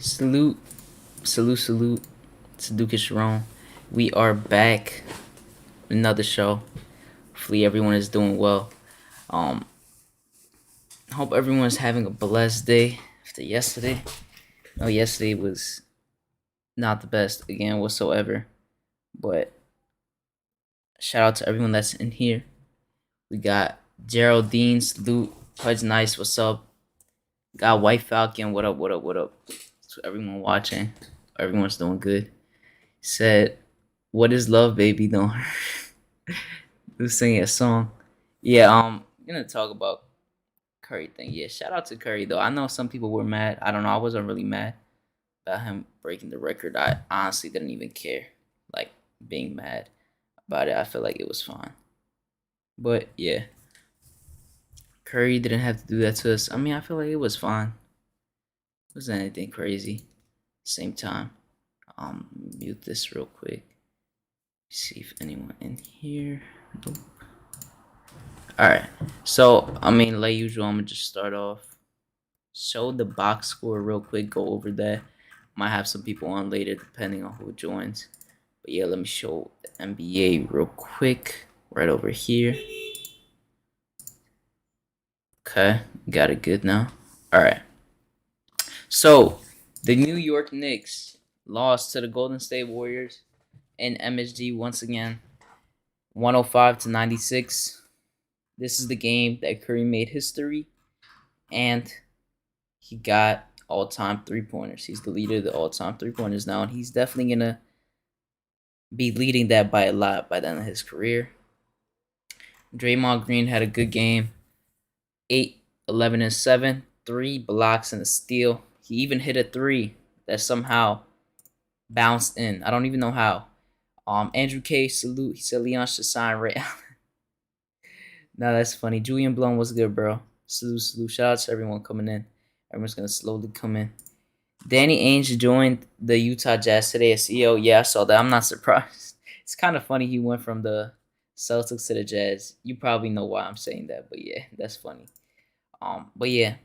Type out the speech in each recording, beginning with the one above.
Salute, salute. It's HadukenSharon. We are back with another show. Hopefully everyone is doing well. Um, hope everyone's having a blessed day after yesterday. No, yesterday was not the best again whatsoever. But shout out to everyone that's in here. We got Geraldine, salute, Pudge Nice, what's up? Got White Falcon, what up? To everyone watching. Everyone's doing good. Said, "What is love, baby?" Don't who's singing a song? Yeah, I'm gonna talk about Curry thing. Yeah, shout out to Curry though. I know some people were mad. I don't know. I wasn't really mad about him breaking the record. I honestly didn't even care, like being mad about it. I feel like it was fine. But yeah, Curry didn't have to do that to us. I mean, I feel like it was fine. It wasn't anything crazy. Same time, mute this real quick. See if anyone in here. Nope. Alright. So, I mean, like usual, I'm gonna just start off. Show the box score real quick, go over that. Might have some people on later depending on who joins. But yeah, let me show the NBA real quick. Right over here. Okay, got it good now. Alright. So, the New York Knicks lost to the Golden State Warriors in MSG once again. 105-96. This is the game that Curry made history, and he got all-time three-pointers. He's the leader of the all-time three-pointers now, and he's definitely going to be leading that by a lot by the end of his career. Draymond Green had a good game. 8, 11, and 7. 3 blocks and a steal. He even hit a 3 that somehow bounced in. I don't even know how. Andrew K, salute. He said Leon should sign Ray Allen. No, that's funny. Julian Blum was good, bro. Salute. Shout out to everyone coming in. Everyone's going to slowly come in. Danny Ainge joined the Utah Jazz today as CEO. Yeah, I saw that. I'm not surprised. It's kind of funny he went from the Celtics to the Jazz. You probably know why I'm saying that, but yeah, that's funny. But yeah,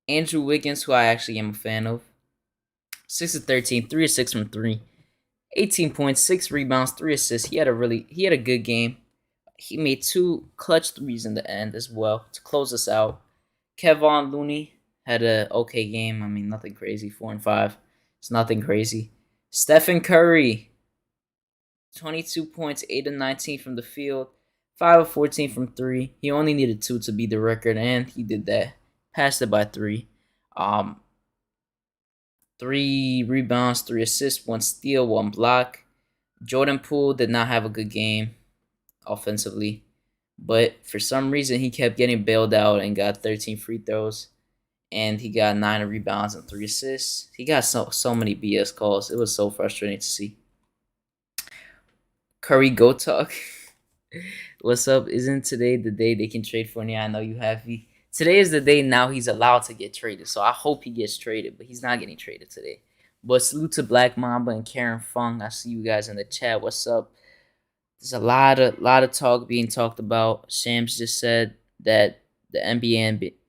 Andrew Wiggins, who I actually am a fan of, 6 of 13, 3 of 6 from 3, 18 points, 6 rebounds, 3 assists. He had a good game. He made 2 clutch threes in the end as well to close us out. Kevon Looney had an okay game. I mean, nothing crazy. 4 and 5. It's nothing crazy. Stephen Curry, 22 points, 8 of 19 from the field, 5 of 14 from 3. He only needed 2 to beat the record, and he did that. Passed it by 3. 3 rebounds, 3 assists, 1 steal, 1 block. Jordan Poole did not have a good game offensively, but for some reason he kept getting bailed out and got 13 free throws, and he got 9 rebounds and 3 assists. He got so many BS calls. It was so frustrating to see. Curry, go talk. What's up? Isn't today the day they can trade Fournier? I know you happy. Today is the day now he's allowed to get traded, so I hope he gets traded, but he's not getting traded today. But salute to Black Mamba and Karen Fung. I see you guys in the chat. What's up? There's a lot of talk being talked about. Shams just said that the NBA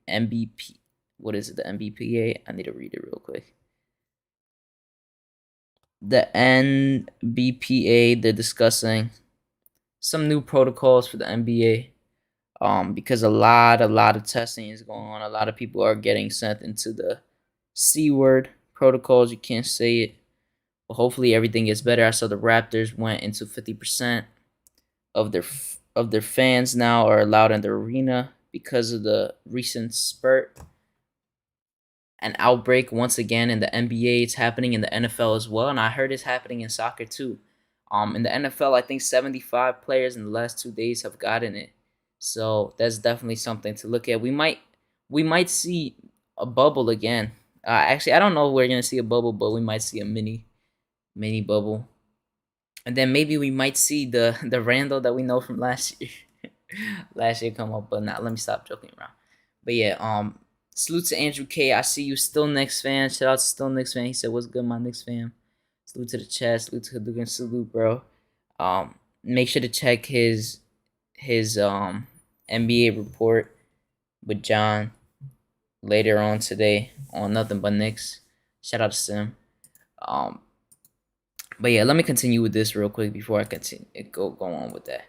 and MVP, what is it? The NBPA. I need to read it real quick. The NBPA, they're discussing some new protocols for the NBA. Because a lot of testing is going on. A lot of people are getting sent into the C word protocols. You can't say it. But hopefully everything gets better. I saw the Raptors went into 50% of their fans now are allowed in the arena because of the recent spurt. An outbreak once again in the NBA. It's happening in the NFL as well, and I heard it's happening in soccer too. In the NFL, I think 75 players in the last 2 days have gotten it. So that's definitely something to look at. We might see a bubble again. Actually, I don't know if we're gonna see a bubble, but we might see a mini bubble. And then maybe we might see the Randall that we know from last year. Last year come up, but not. Let me stop joking around. But yeah, salute to Andrew K. I see you, still Knicks fan. Shout out to still Knicks fan. He said, "What's good, my Knicks fan?" Salute to the chat. Salute to Haduken. Salute, bro. Make sure to check his NBA report with John later on today on Nothing But Knicks. Shout out to Sim. Um, but yeah, let me continue with this real quick before I continue go on with that.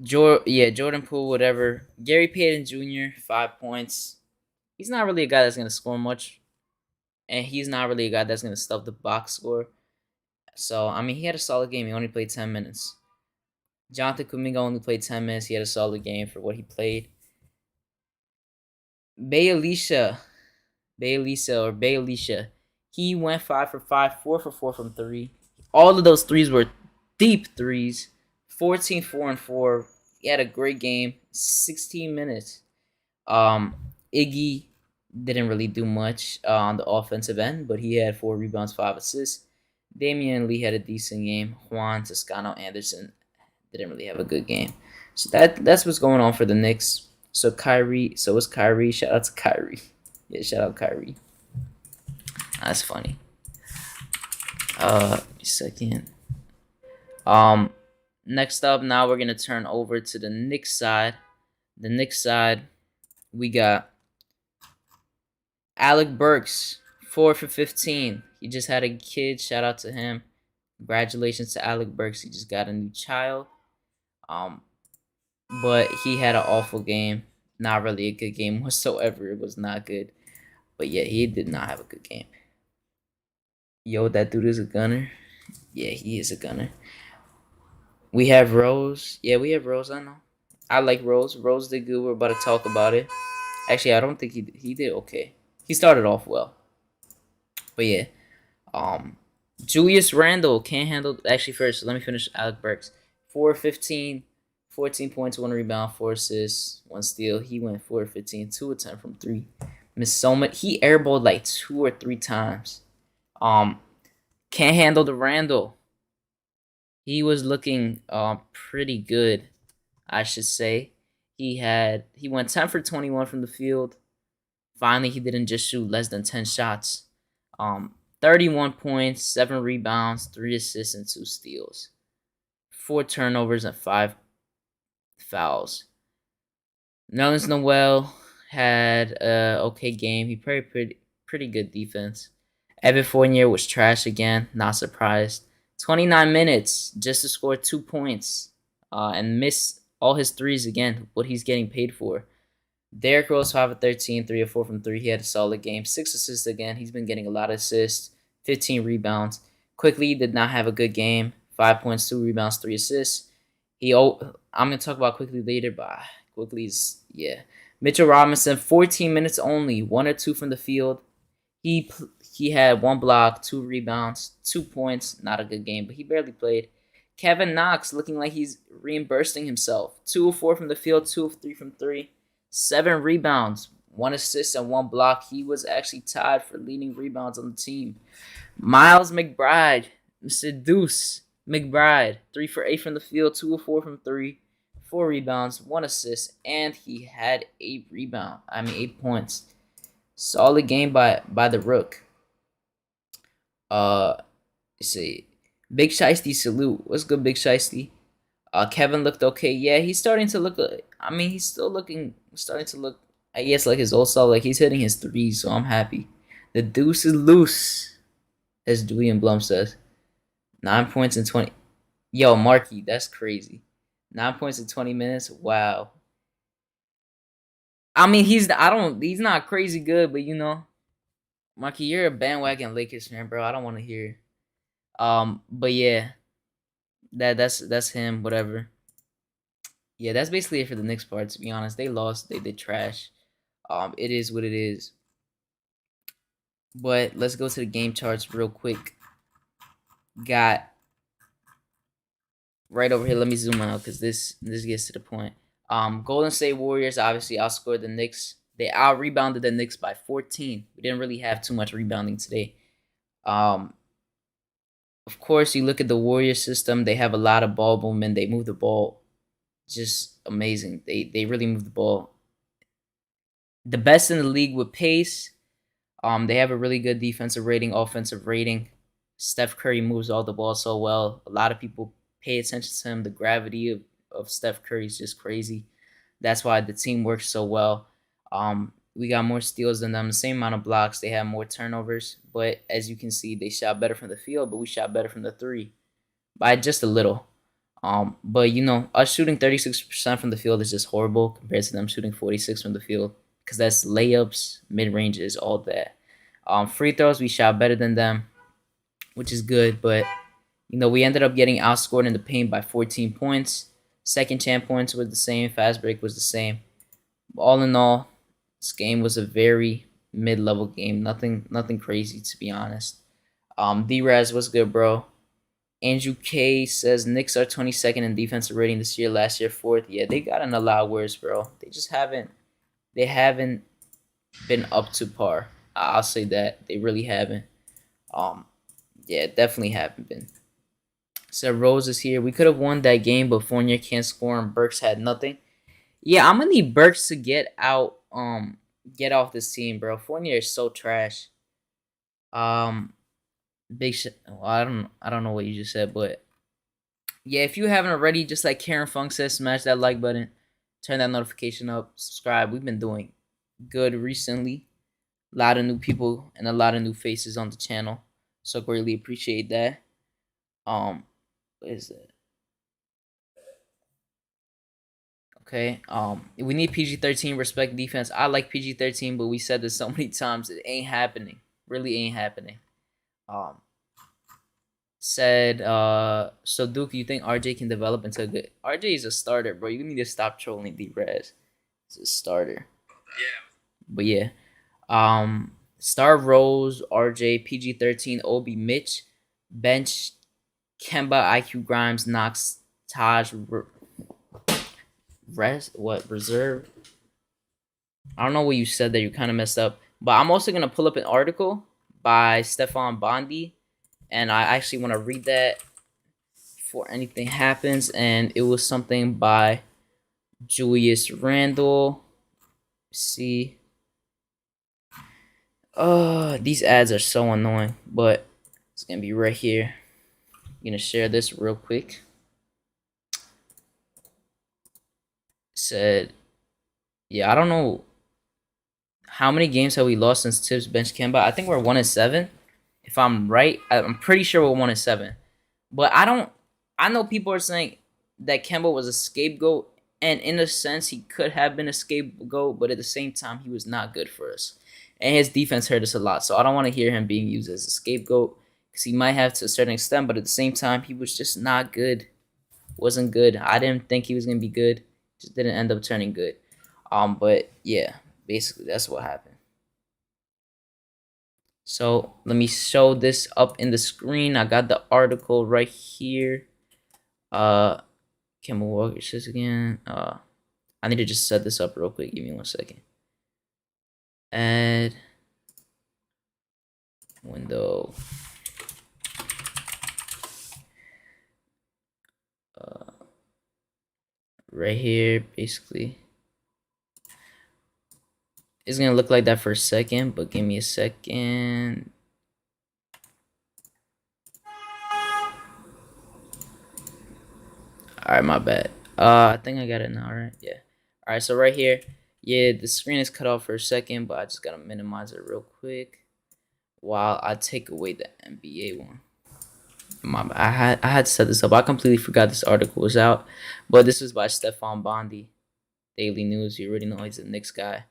Jordan Poole, whatever. Gary Payton Jr., 5 points. He's not really a guy that's gonna score much, and he's not really a guy that's gonna stuff the box score. So I mean, he had a solid game. He only played 10 minutes. Jonathan Kuminga only played 10 minutes. He had a solid game for what he played. Bay Alicia, he went 5 for 5, 4 for 4 from three. All of those threes were deep threes. 14, 4 and 4. He had a great game. 16 minutes. Iggy didn't really do much on the offensive end, but he had 4 rebounds, 5 assists. Damian Lee had a decent game. Juan Toscano Anderson didn't really have a good game. So that's what's going on for the Knicks. So it's Kyrie. Shout out to Kyrie. Yeah, shout out Kyrie. That's funny. Second. Next up, now we're gonna turn over to the Knicks side. The Knicks side, we got Alec Burks, 4 for 15. He just had a kid. Shout out to him. Congratulations to Alec Burks. He just got a new child. But he had an awful game. Not really a good game whatsoever. It was not good. But yeah, he did not have a good game. Yo, that dude is a gunner. Yeah, he is a gunner. We have Rose. Yeah, we have Rose. I know. I like Rose. Rose did good. We're about to talk about it. Actually, I don't think he did okay. He started off well. But yeah. Julius Randle can't handle. Actually, first, let me finish Alec Burks. 4-15, 14 points, 1 rebound, 4 assists, 1 steal. He went 4-15, 2 of 10 from 3. Missed so much. He airballed like 2 or 3 times. Can't handle the Randle. He was looking pretty good, I should say. He went 10 for 21 from the field. Finally, he didn't just shoot less than 10 shots. 31 points, 7 rebounds, 3 assists, and 2 steals. 4 turnovers and 5 fouls. Nerlens Noel had an okay game. He played pretty good defense. Evan Fournier was trash again. Not surprised. 29 minutes just to score 2 points and miss all his threes again, what he's getting paid for. Derrick Rose, 5 of 13, 3 of 4 from 3. He had a solid game. 6 assists again. He's been getting a lot of assists. 15 rebounds. Quickly did not have a good game. 5 points, 2 rebounds, 3 assists. I'm going to talk about Quickly later, but Quickly's, yeah. Mitchell Robinson, 14 minutes only. 1 or 2 from the field. He had 1 block, 2 rebounds, 2 points. Not a good game, but he barely played. Kevin Knox looking like he's reimbursing himself. 2 of 4 from the field, 2 of 3 from 3. 7 rebounds, 1 assist, and 1 block. He was actually tied for leading rebounds on the team. Miles McBride, Mr. Deuce McBride, 3 for 8 from the field, 2 of 4 from 3. 4 rebounds, 1 assist, and he had 8 points. Solid game by the Rook. Let's see. Big Shiesty salute. What's good, Big Shiesty? Kevin looked okay. Yeah, he's starting to look. He's still starting to look. I guess like his old self. Like he's hitting his threes, so I'm happy. The deuce is loose, as Julian Blum says. 9 points in 20. Yo, Marky, that's crazy. 9 points in 20 minutes. Wow. He's not crazy good, but Marky, you're a bandwagon Lakers fan, bro. I don't want to hear. But yeah, that's him. Whatever. Yeah, that's basically it for the Knicks part. To be honest, they lost. They did trash. It is what it is. But let's go to the game charts real quick. Got right over here. Let me zoom out because this gets to the point. Golden State Warriors obviously outscored the Knicks. They out-rebounded the Knicks by 14. We didn't really have too much rebounding today. Of course, you look at the Warriors system. They have a lot of ball movement. They move the ball just amazing. They really move the ball. The best in the league with pace. They have a really good defensive rating, offensive rating. Steph Curry moves all the ball so well. A lot of people pay attention to him. The gravity of Steph Curry is just crazy. That's why the team works so well. We got more steals than them, the same amount of blocks. They had more turnovers, but as you can see, they shot better from the field, but we shot better from the three by just a little. But us shooting 36% from the field is just horrible compared to them shooting 46 from the field because that's layups, mid ranges, all that. Free throws we shot better than them, which is good, but we ended up getting outscored in the paint by 14 points. Second chance points were the same. Fast break was the same. All in all, this game was a very mid-level game. Nothing crazy, to be honest. D-Raz, what's good, bro? Andrew K says Knicks are 22nd in defensive rating this year. Last year, 4th. Yeah, they got a lot worse, bro. They just haven't. They haven't been up to par. I'll say that they really haven't. Yeah, definitely haven't been. So Rose is here. We could have won that game, but Fournier can't score and Burks had nothing. Yeah, I'm gonna need Burks to get out. Get off this team, bro. Fournier is so trash. Big shit. Well, I don't know what you just said, but yeah, if you haven't already, just like Karen Funk says, smash that like button, turn that notification up, subscribe. We've been doing good recently. A lot of new people and a lot of new faces on the channel, so greatly appreciate that. What is it? Okay. We need PG-13. Respect defense. I like PG-13, but we said this so many times. It ain't happening. Really ain't happening. Said, so Duke, you think RJ can develop into a good? RJ is a starter, bro. You need to stop trolling D-Raz. He's a starter. Yeah. But yeah. Star Rose, RJ, PG-13, Obi, Mitch, bench, Kemba, IQ, Grimes, Knox, Taj, reserve? I don't know what you said there. You kind of messed up. But I'm also going to pull up an article by Stephon Bondi. And I actually want to read that before anything happens. And it was something by Julius Randle. Let's see. These ads are so annoying. But it's going to be right here. I'm going to share this real quick. Said, yeah, I don't know how many games have we lost since Tibbs benched Kemba. I think we're 1-7. If I'm right, I'm pretty sure we're 1-7. But I know people are saying that Kemba was a scapegoat, and in a sense, he could have been a scapegoat, but at the same time, he was not good for us. And his defense hurt us a lot, so I don't want to hear him being used as a scapegoat, because he might have to a certain extent, but at the same time, he was just not good. Wasn't good. I didn't think he was going to be good. Just didn't end up turning good. But yeah, basically, that's what happened. So let me show this up in the screen. I got the article right here. Kemba Walker says again. I need to just set this up real quick. Give me 1 second. Add window. Right here, basically. It's gonna look like that for a second, but give me a second. Alright, my bad. I think I got it now, right? Yeah. Alright, so right here, yeah, the screen is cut off for a second, but I just gotta minimize it real quick while I take away the NBA one. I had to set this up. I completely forgot this article was out, but this is by Stephon Bondi, Daily News. You already know he's a Knicks guy.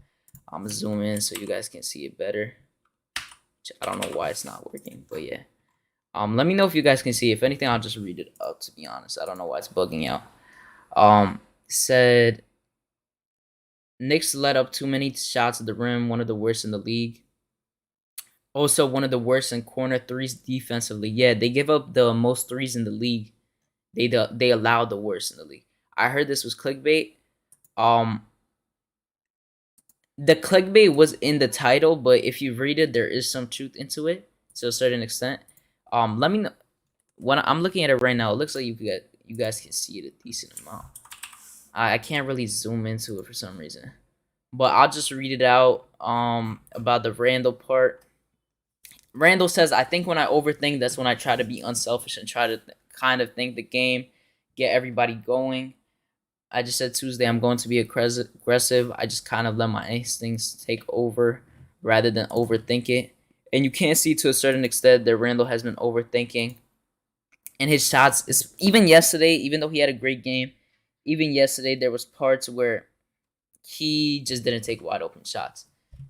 I'm gonna zoom in so you guys can see it better. I don't know why it's not working, but yeah. Let me know if you guys can see. If anything, I'll just read it up, to be honest. I don't know why it's bugging out. Said Knicks let up too many shots at the rim, one of the worst in the league. Also, one of the worst in corner threes defensively. Yeah, they give up the most threes in the league. They allow the worst in the league. I heard this was clickbait. The clickbait was in the title, but if you read it, there is some truth into it to a certain extent. Let me know. When I'm looking at it right now, it looks like you guys can see it a decent amount. I can't really zoom into it for some reason, but I'll just read it out. About the Randle part. Randle says, I think when I overthink, that's when I try to be unselfish and try to kind of think the game, get everybody going. I just said Tuesday I'm going to be aggressive. I just kind of let my instincts take over rather than overthink it. And you can see to a certain extent that Randle has been overthinking. And his shots is even yesterday, even though he had a great game, even yesterday there was parts where he just didn't take wide open shots.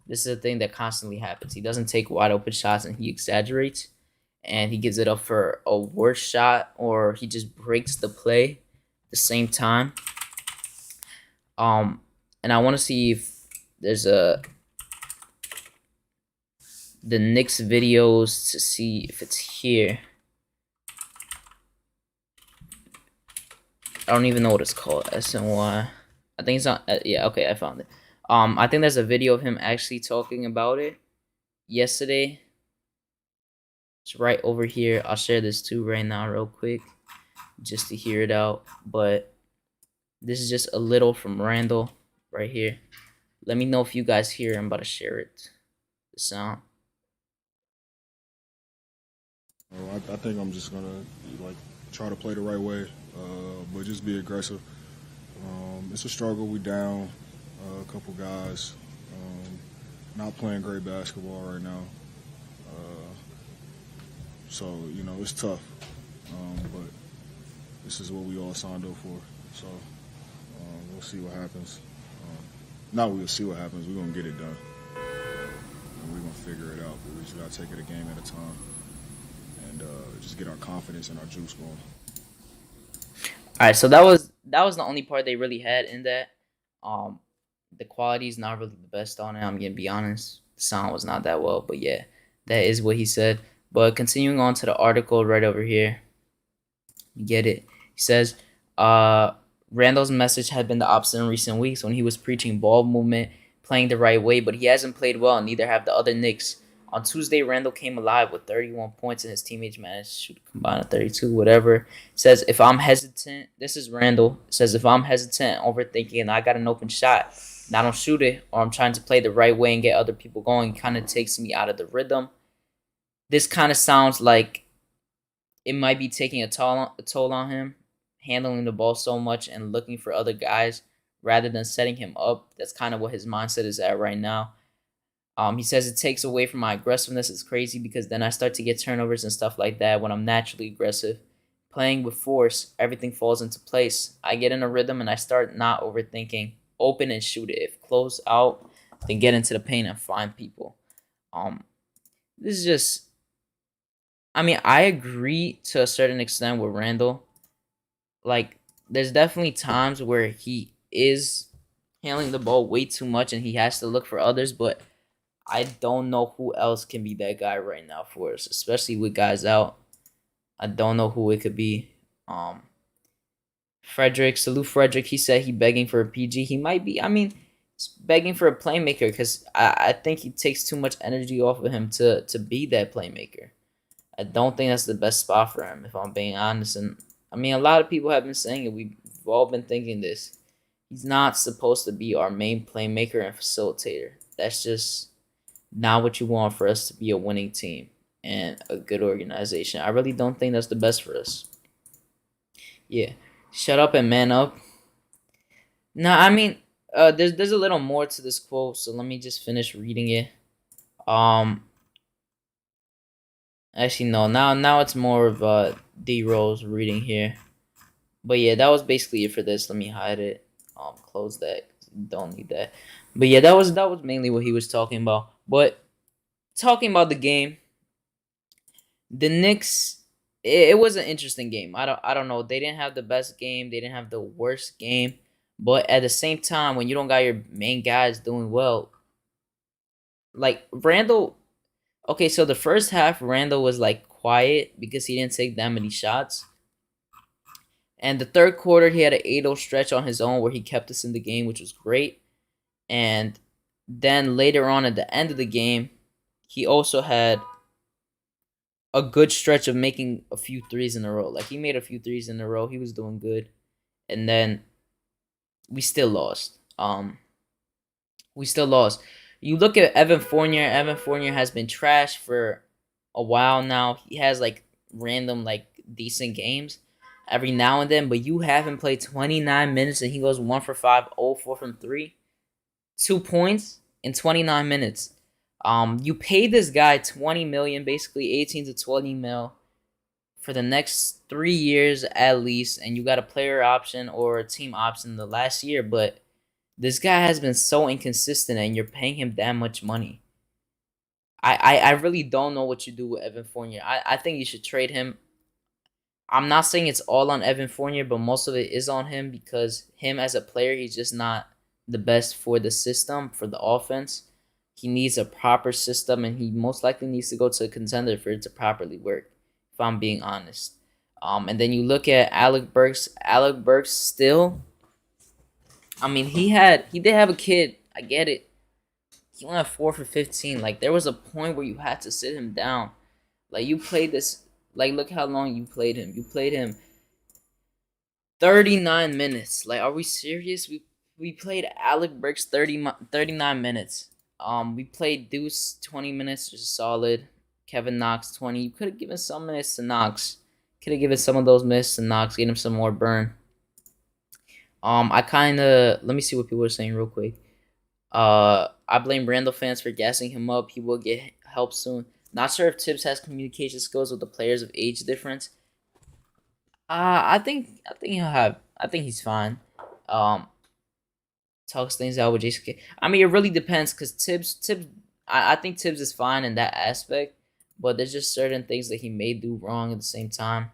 This is a thing that constantly happens. He doesn't take wide open shots and he exaggerates and he gives it up for a worse shot or he just breaks the play at the same time. And I want to see if there's the Knicks videos to see if it's here. I don't even know what it's called. SNY. I think it's not. Yeah, okay, I found it. I think there's a video of him actually talking about it yesterday. It's right over here. I'll share this too right now real quick just to hear it out. But this is just a little from Randle right here. Let me know if you guys hear. I'm about to share it. The sound. I think I'm just gonna try to play the right way, but just be aggressive. It's a struggle. We down a couple guys, not playing great basketball right now. So it's tough, but this is what we all signed up for. So we'll see what happens. We'll see what happens. We're gonna get it done, and we're gonna figure it out. But we just gotta take it a game at a time. And just get our confidence and our juice going. All right, so that was the only part they really had in that. The quality is not really the best on it. I'm gonna be honest. The sound was not that well, but yeah, that is what he said. But continuing on to the article right over here, you get it. He says, Randle's message had been the opposite in recent weeks when he was preaching ball movement, playing the right way, but he hasn't played well, and neither have the other Knicks. On Tuesday, Randle came alive with 31 points, and his teammates managed to shoot a combined 32, whatever. Says, if I'm hesitant, this is Randle. Says, if I'm hesitant, overthinking, and I got an open shot, and I don't shoot it, or I'm trying to play the right way and get other people going, it kind of takes me out of the rhythm. This kind of sounds like it might be taking a toll on him, handling the ball so much and looking for other guys rather than setting him up. That's kind of what his mindset is at right now. He says it takes away from my aggressiveness. It's crazy because then I start to get turnovers and stuff like that when I'm naturally aggressive. Playing with force, everything falls into place. I get in a rhythm and I start not overthinking. Open and shoot it. If close out, then get into the paint and find people. This is just... I mean, I agree to a certain extent with Randle. Like, there's definitely times where he is handling the ball way too much and he has to look for others, but I don't know who else can be that guy right now for us, especially with guys out. I don't know who it could be. Frederick, salute Frederick. He said he begging for a PG. He might be. I mean, he's begging for a playmaker because I think he takes too much energy off of him to be that playmaker. I don't think that's the best spot for him, if I'm being honest. And I mean, a lot of people have been saying it. We've all been thinking this. He's not supposed to be our main playmaker and facilitator. That's just not what you want for us to be a winning team and a good organization. I really don't think that's the best for us. Yeah. Shut up and man up. Nah, I mean, there's a little more to this quote, so let me just finish reading it. Actually, no. Now it's more of D Rose reading here. But yeah, that was basically it for this. Let me hide it. Close that. Don't need that. But yeah, that was mainly what he was talking about. But talking about the game, the Knicks, it was an interesting game. I don't know. They didn't have the best game. They didn't have the worst game. But at the same time, when you don't got your main guys doing well, like Randle. Okay, so the first half, Randle was like quiet because he didn't take that many shots. And the third quarter, he had an 8-0 stretch on his own where he kept us in the game, which was great. And then later on at the end of the game, he also had a good stretch of making a few threes in a row. Like, he made a few threes in a row. He was doing good. And then we still lost. You look at Evan Fournier. Evan Fournier has been trash for a while now. He has, like, random, like, decent games. every now and then, but you have him play 29 minutes and he goes 1 for 5, 0 4 from 3, 2 points in 29 minutes. You pay this guy 20 million, basically 18 to 20 mil for the next 3 years at least, and you got a player option or a team option the last year, but this guy has been so inconsistent and you're paying him that much money. I really don't know what you do with Evan Fournier. I think you should trade him. I'm not saying it's all on Evan Fournier, but most of it is on him because him as a player, he's just not the best for the system, for the offense. He needs a proper system, and he most likely needs to go to a contender for it to properly work, if I'm being honest. And then you look at Alec Burks. Alec Burks still, I mean, he did have a kid. I get it. He went 4 for 15. Like, there was a point where you had to sit him down. Like, you played this. Like, look how long you played him. You played him 39 minutes. Like, are we serious? We played Alec Burks 39 minutes. We played Deuce 20 minutes, which is solid. Kevin Knox 20. You could have given some minutes to Knox. Could have given some of those minutes to Knox, get him some more burn. I kind of let me see what people are saying real quick. I blame Randle fans for gassing him up. He will get help soon. Not sure if Tibbs has communication skills with the players of age difference. I think he'll have. I think he's fine. Um, Talks things out with Jason Kidd. I mean, it really depends because Tibbs. I think Tibbs is fine in that aspect, but there's just certain things that he may do wrong at the same time.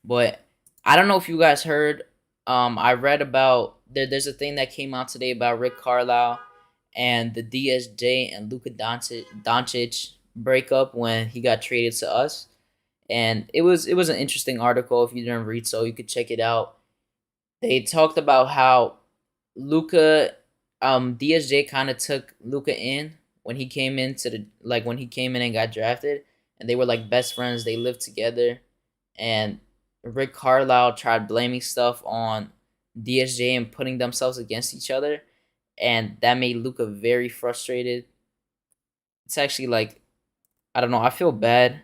But I don't know if you guys heard. I read about there's a thing that came out today about Rick Carlisle and the DSJ and Luka Doncic breakup when he got traded to us. And it was an interesting article. If you didn't read, so you could check it out. They talked about how Luka, DSJ kind of took Luka in when he came into the when he came in and got drafted, and they were like best friends. They lived together, and Rick Carlisle tried blaming stuff on DSJ and putting themselves against each other, and that made Luka very frustrated. It's actually like I don't know. I feel bad.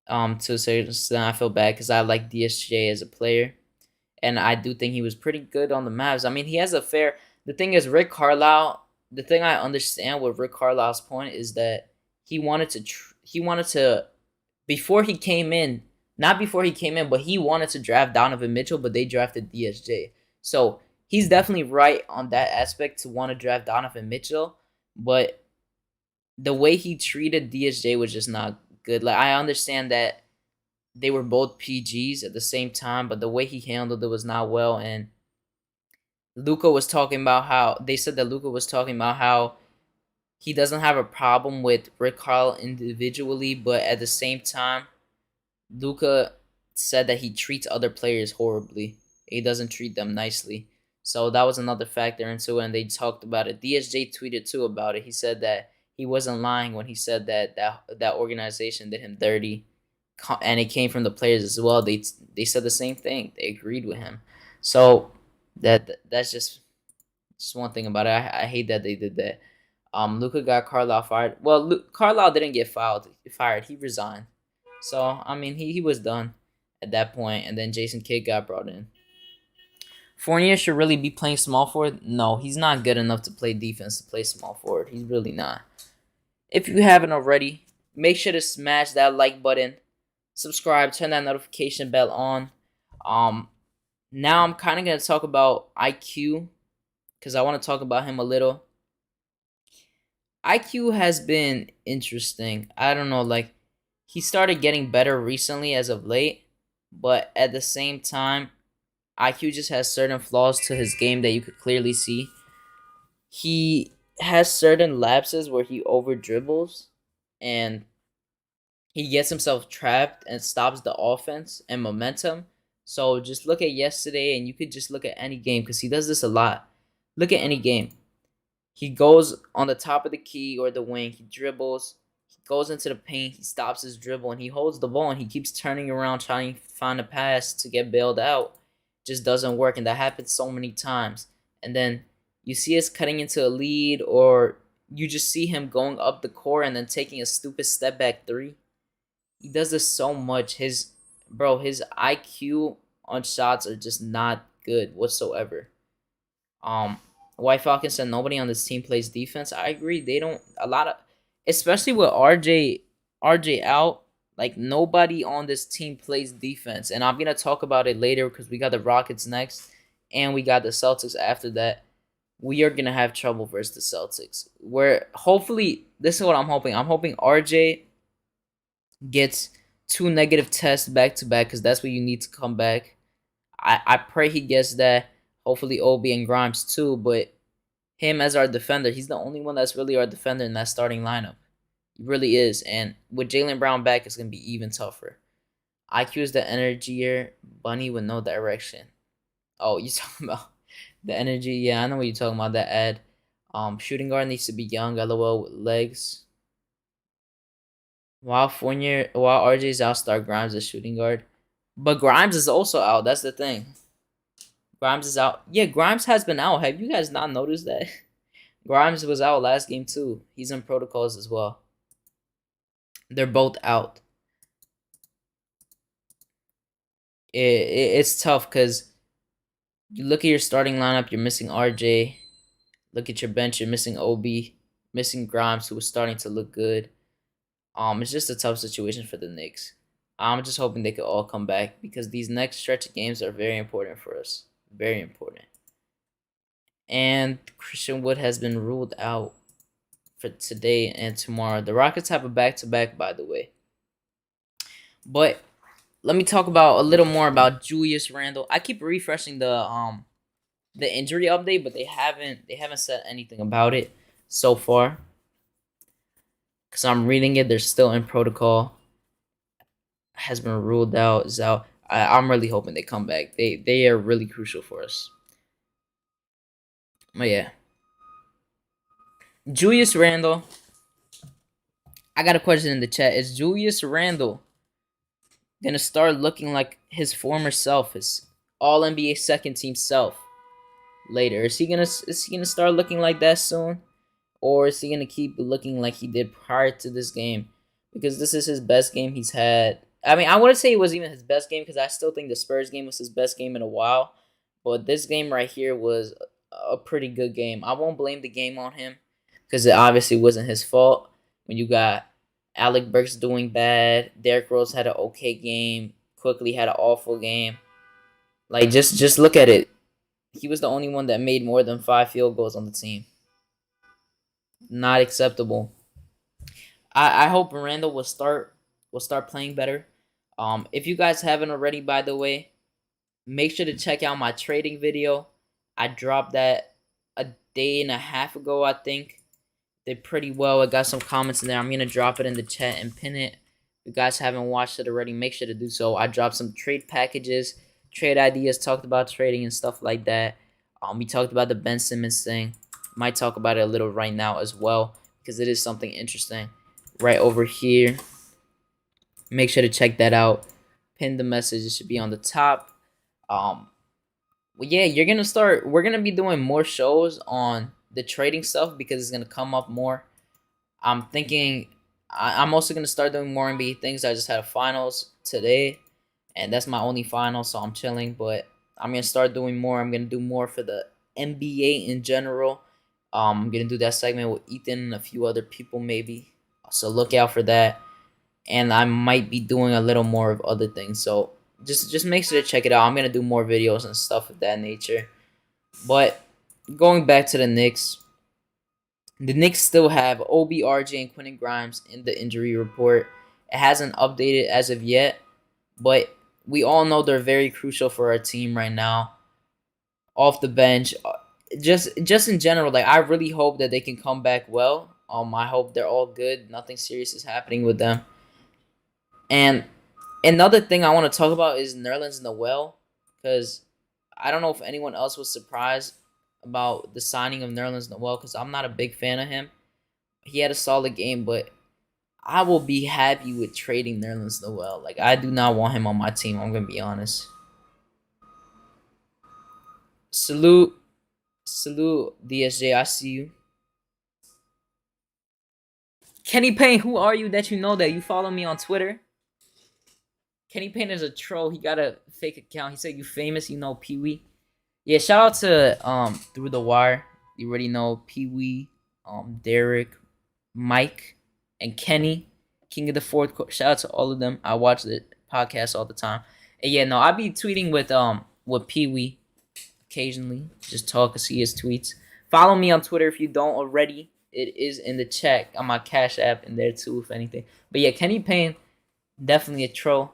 To a certain extent, I feel bad because I like DSJ as a player, and I do think he was pretty good on the Mavs. I mean, he has a fair. The thing is, Rick Carlisle. The thing I understand with Rick Carlisle's point is that he wanted to. He wanted to before he came in. Not before he came in, but he wanted to draft Donovan Mitchell, but they drafted DSJ. So he's definitely right on that aspect to want to draft Donovan Mitchell, but the way he treated DSJ was just not good. Like I understand that they were both PGs at the same time, but the way he handled it was not well. And Luka was talking about how they said that Luka was talking about how he doesn't have a problem with Rick Carlisle individually, but at the same time, Luka said that he treats other players horribly. He doesn't treat them nicely. So that was another factor into it, and they talked about it. DSJ tweeted too about it. He said that he wasn't lying when he said that organization did him dirty, and it came from the players as well. They said the same thing. They agreed with him. So that's just one thing about it. I hate that they did that. Luka got Carlisle fired. Well, Carlisle didn't get fired. He resigned. So I mean, he was done at that point, and then Jason Kidd got brought in. Fournier should really be playing small forward. No, he's not good enough to play defense to play small forward. He's really not. If you haven't already, make sure to smash that like button, subscribe, turn that notification bell on. Now I'm kind of gonna talk about IQ because I want to talk about him a little. IQ has been interesting. I don't know, like he started getting better recently as of late, but at the same time, IQ just has certain flaws to his game that you could clearly see. He has certain lapses where he over dribbles and he gets himself trapped and stops the offense and momentum. So just look at yesterday, and you could just look at any game because he does this a lot. Look at any game. He goes on the top of the key or the wing. He dribbles. He goes into the paint. He stops his dribble, and he holds the ball, and he keeps turning around trying to find a pass to get bailed out. Just doesn't work, and that happens so many times. And then you see us cutting into a lead, or you just see him going up the court and then taking a stupid step back three. He does this so much. His bro, his IQ on shots are just not good whatsoever. Um, White Falcons said nobody on this team plays defense. I agree. They don't a lot of, especially with RJ out. Like nobody on this team plays defense, and I'm gonna talk about it later because we got the Rockets next, and we got the Celtics after that. We are gonna have trouble versus the Celtics. Where hopefully this is what I'm hoping. I'm hoping RJ gets two negative tests back to back because that's what you need to come back. I pray he gets that. Hopefully Obi and Grimes too, but him as our defender, he's the only one that's really our defender in that starting lineup. He really is. And with Jaylen Brown back, it's gonna be even tougher. IQ is the energy year, bunny with no direction. Oh, you talking about the energy? Yeah, I know what you're talking about. That ad. Shooting guard needs to be young, LOL with legs. While RJ's out, start Grimes as shooting guard. But Grimes is also out. That's the thing. Grimes is out. Yeah, Grimes has been out. Have you guys not noticed that? Grimes was out last game too. He's in protocols as well. They're both out. It's tough because you look at your starting lineup, you're missing RJ. Look at your bench, you're missing Obi, missing Grimes, who was starting to look good. It's just a tough situation for the Knicks. I'm just hoping they could all come back because these next stretch of games are very important for us. Very important. And Christian Wood has been ruled out for today and tomorrow. The Rockets have a back-to-back, by the way. But let me talk about a little more about Julius Randle. I keep refreshing the injury update, but they haven't said anything about it so far. Cause I'm reading it, they're still in protocol. Has been ruled out. Is out. I'm really hoping they come back. They are really crucial for us. But yeah, Julius Randle. I got a question in the chat. Is Julius Randle gonna start looking like his former self, his All NBA second team self later? Is he gonna start looking like that soon, or is he gonna keep looking like he did prior to this game? Because this is his best game he's had. I mean, I wouldn't say it was even his best game because I still think the Spurs game was his best game in a while. But this game right here was a pretty good game. I won't blame the game on him because it obviously wasn't his fault. When you got Alec Burks doing bad, Derrick Rose had an okay game, Quickly had an awful game. Like just look at it. He was the only one that made more than 5 field goals on the team. Not acceptable. I hope Randall will start playing better. If you guys haven't already, by the way, make sure to check out my trading video. I dropped that a day and a half ago, I think. Did pretty well. I got some comments in there. I'm gonna drop it in the chat and pin it. If you guys haven't watched it already, make sure to do so. I dropped some trade packages, trade ideas, talked about trading and stuff like that. We talked about the Ben Simmons thing. Might talk about it a little right now as well because it is something interesting right over here. Make sure to check that out. Pin the message. It should be on the top. Well, yeah, we're gonna be doing more shows on the trading stuff because it's gonna come up more. I'm thinking I'm also gonna start doing more NBA things. I just had a finals today, and that's my only final, so I'm chilling. But I'm gonna start doing more. I'm gonna do more for the NBA in general. I'm gonna do that segment with Ethan and a few other people maybe. So look out for that. And I might be doing a little more of other things. So just make sure to check it out. I'm gonna do more videos and stuff of that nature. But going back to the Knicks still have Obi, RJ, and Quentin Grimes in the injury report. It hasn't updated as of yet, but we all know they're very crucial for our team right now. Off the bench, just in general, like I really hope that they can come back well. I hope they're all good. Nothing serious is happening with them. And another thing I want to talk about is Nerlens Noel, because I don't know if anyone else was surprised about the signing of Nerlens Noel, because I'm not a big fan of him. He had a solid game, but I will be happy with trading Nerlens Noel. Like, I do not want him on my team, I'm going to be honest. Salute, DSJ, I see you. Kenny Payne, who are you that you know that? You follow me on Twitter? Kenny Payne is a troll. He got a fake account. He said, "You famous? You know Pee Wee." Yeah, shout out to Through the Wire. You already know Pee Wee, Derek, Mike, and Kenny, King of the Fourth Quarter. Shout out to all of them. I watch the podcast all the time. And yeah, no, I be tweeting with Pee Wee occasionally. Just talk and see his tweets. Follow me on Twitter if you don't already. It is in the chat on my Cash App in there too, if anything. But yeah, Kenny Payne, definitely a troll.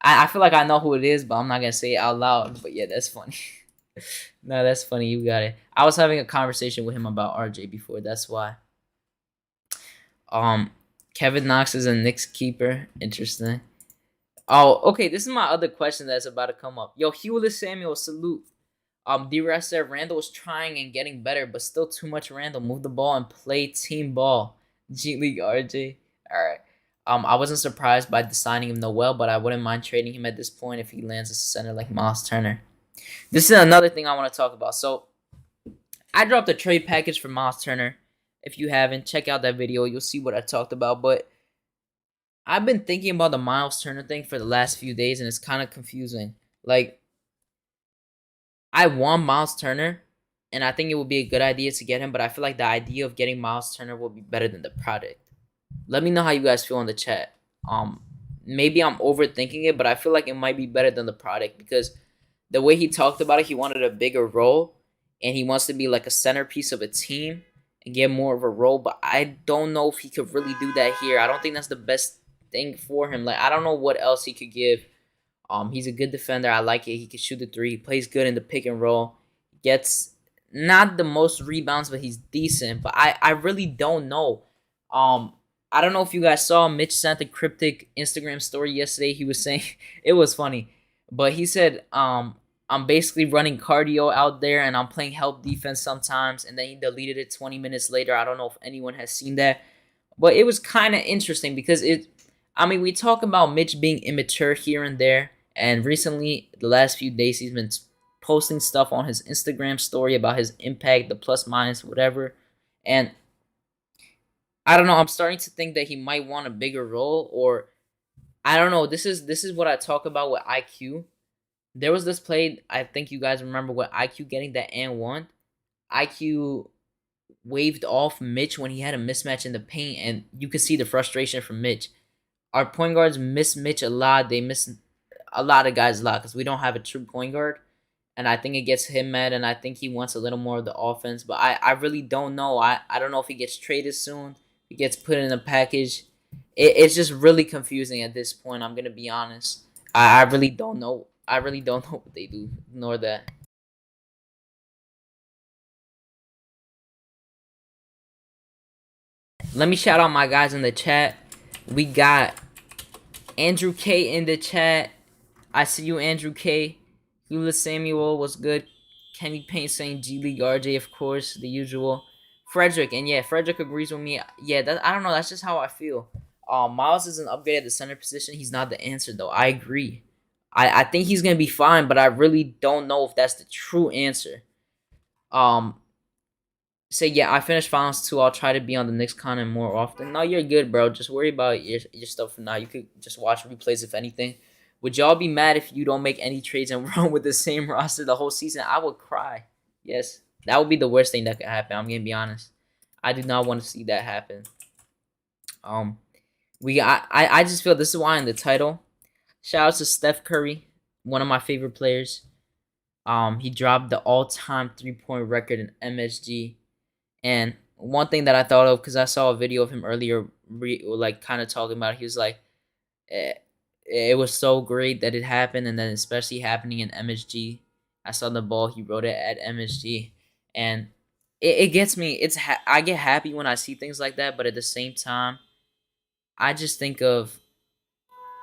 I feel like I know who it is, but I'm not gonna say it out loud. But yeah, that's funny. No, that's funny. You got it. I was having a conversation with him about RJ before. That's why. Um, Kevin Knox is a Knicks keeper. Interesting. Oh, okay. This is my other question that's about to come up. Yo, Julius Samuel, salute. D-Rest said Randle was trying and getting better, but still too much Randle. Move the ball and play team ball. G League RJ. All right. I wasn't surprised by the signing of Noel, but I wouldn't mind trading him at this point if he lands as a center like Miles Turner. This is another thing I want to talk about. So, I dropped a trade package for Miles Turner. If you haven't, check out that video. You'll see what I talked about. But I've been thinking about the Miles Turner thing for the last few days, and it's kind of confusing. Like, I want Miles Turner, and I think it would be a good idea to get him, but I feel like the idea of getting Miles Turner will be better than the product. Let me know how you guys feel in the chat. Maybe I'm overthinking it, but I feel like it might be better than the product because the way he talked about it, he wanted a bigger role, and he wants to be like a centerpiece of a team and get more of a role, but I don't know if he could really do that here. I don't think that's the best thing for him. Like, I don't know what else he could give. He's a good defender. I like it. He can shoot the three. He plays good in the pick and roll. Gets not the most rebounds, but he's decent. But I really don't know. I don't know if you guys saw Mitch sent a cryptic Instagram story yesterday. He was saying it was funny, but he said, I'm basically running cardio out there and I'm playing help defense sometimes. And then he deleted it 20 minutes later. I don't know if anyone has seen that, but it was kind of interesting because we talk about Mitch being immature here and there. And recently, the last few days, he's been posting stuff on his Instagram story about his impact, the plus minus, whatever. And I don't know. I'm starting to think that he might want a bigger role, or I don't know. This is what I talk about with IQ. There was this play. I think you guys remember with IQ getting that and one. IQ waved off Mitch when he had a mismatch in the paint, and you could see the frustration from Mitch. Our point guards miss Mitch a lot. They miss a lot of guys a lot because we don't have a true point guard. And I think it gets him mad, and I think he wants a little more of the offense. But I really don't know. I don't know if he gets traded soon. If he gets put in a package. It's just really confusing at this point. I'm going to be honest. I really don't know. I really don't know what they do. Ignore that. Let me shout out my guys in the chat. We got Andrew K in the chat. I see you, Andrew K. Julius Samuel was good. Kenny Payne saying G League RJ, of course, the usual. Frederick, and yeah, Frederick agrees with me. Yeah, I don't know. That's just how I feel. Miles is an upgrade at the center position. He's not the answer, though. I agree. I think he's going to be fine, but I really don't know if that's the true answer. Say, yeah, I finished finals too. I'll try to be on the Knicks content more often. No, you're good, bro. Just worry about your stuff for now. You could just watch replays, if anything. Would y'all be mad if you don't make any trades and run with the same roster the whole season? I would cry. Yes, that would be the worst thing that could happen. I'm going to be honest. I do not want to see that happen. I just feel this is why in the title. Shout out to Steph Curry, one of my favorite players. He dropped the all-time three-point record in MSG. And one thing that I thought of, because I saw a video of him earlier, kind of talking about it, he was like, it was so great that it happened, and then especially happening in MSG. I saw the ball, he wrote it at MSG, and it gets me. I get happy when I see things like that, but at the same time, I just think of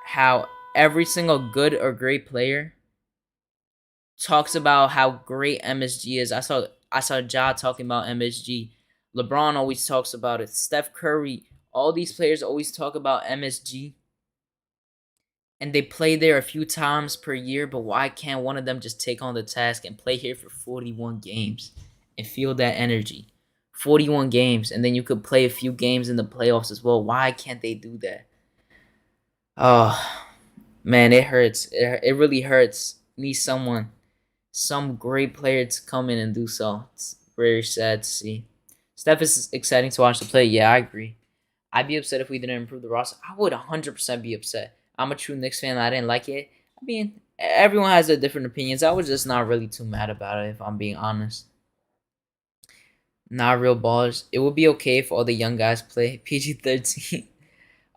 how every single good or great player talks about how great MSG is. I saw Ja talking about MSG. LeBron always talks about it. Steph Curry, all these players always talk about MSG. And they play there a few times per year, but why can't one of them just take on the task and play here for 41 games and feel that energy? 41 games, and then you could play a few games in the playoffs as well. Why can't they do that? Oh, Man, it hurts. It really hurts. Need some great player to come in and do so. It's very sad to see. Steph is exciting to watch the play. Yeah, I agree. I'd be upset if we didn't improve the roster. I would 100% be upset. I'm a true Knicks fan. I didn't like it. I mean, everyone has their different opinions. I was just not really too mad about it, if I'm being honest. Not real ballers. It would be okay if all the young guys play PG-13.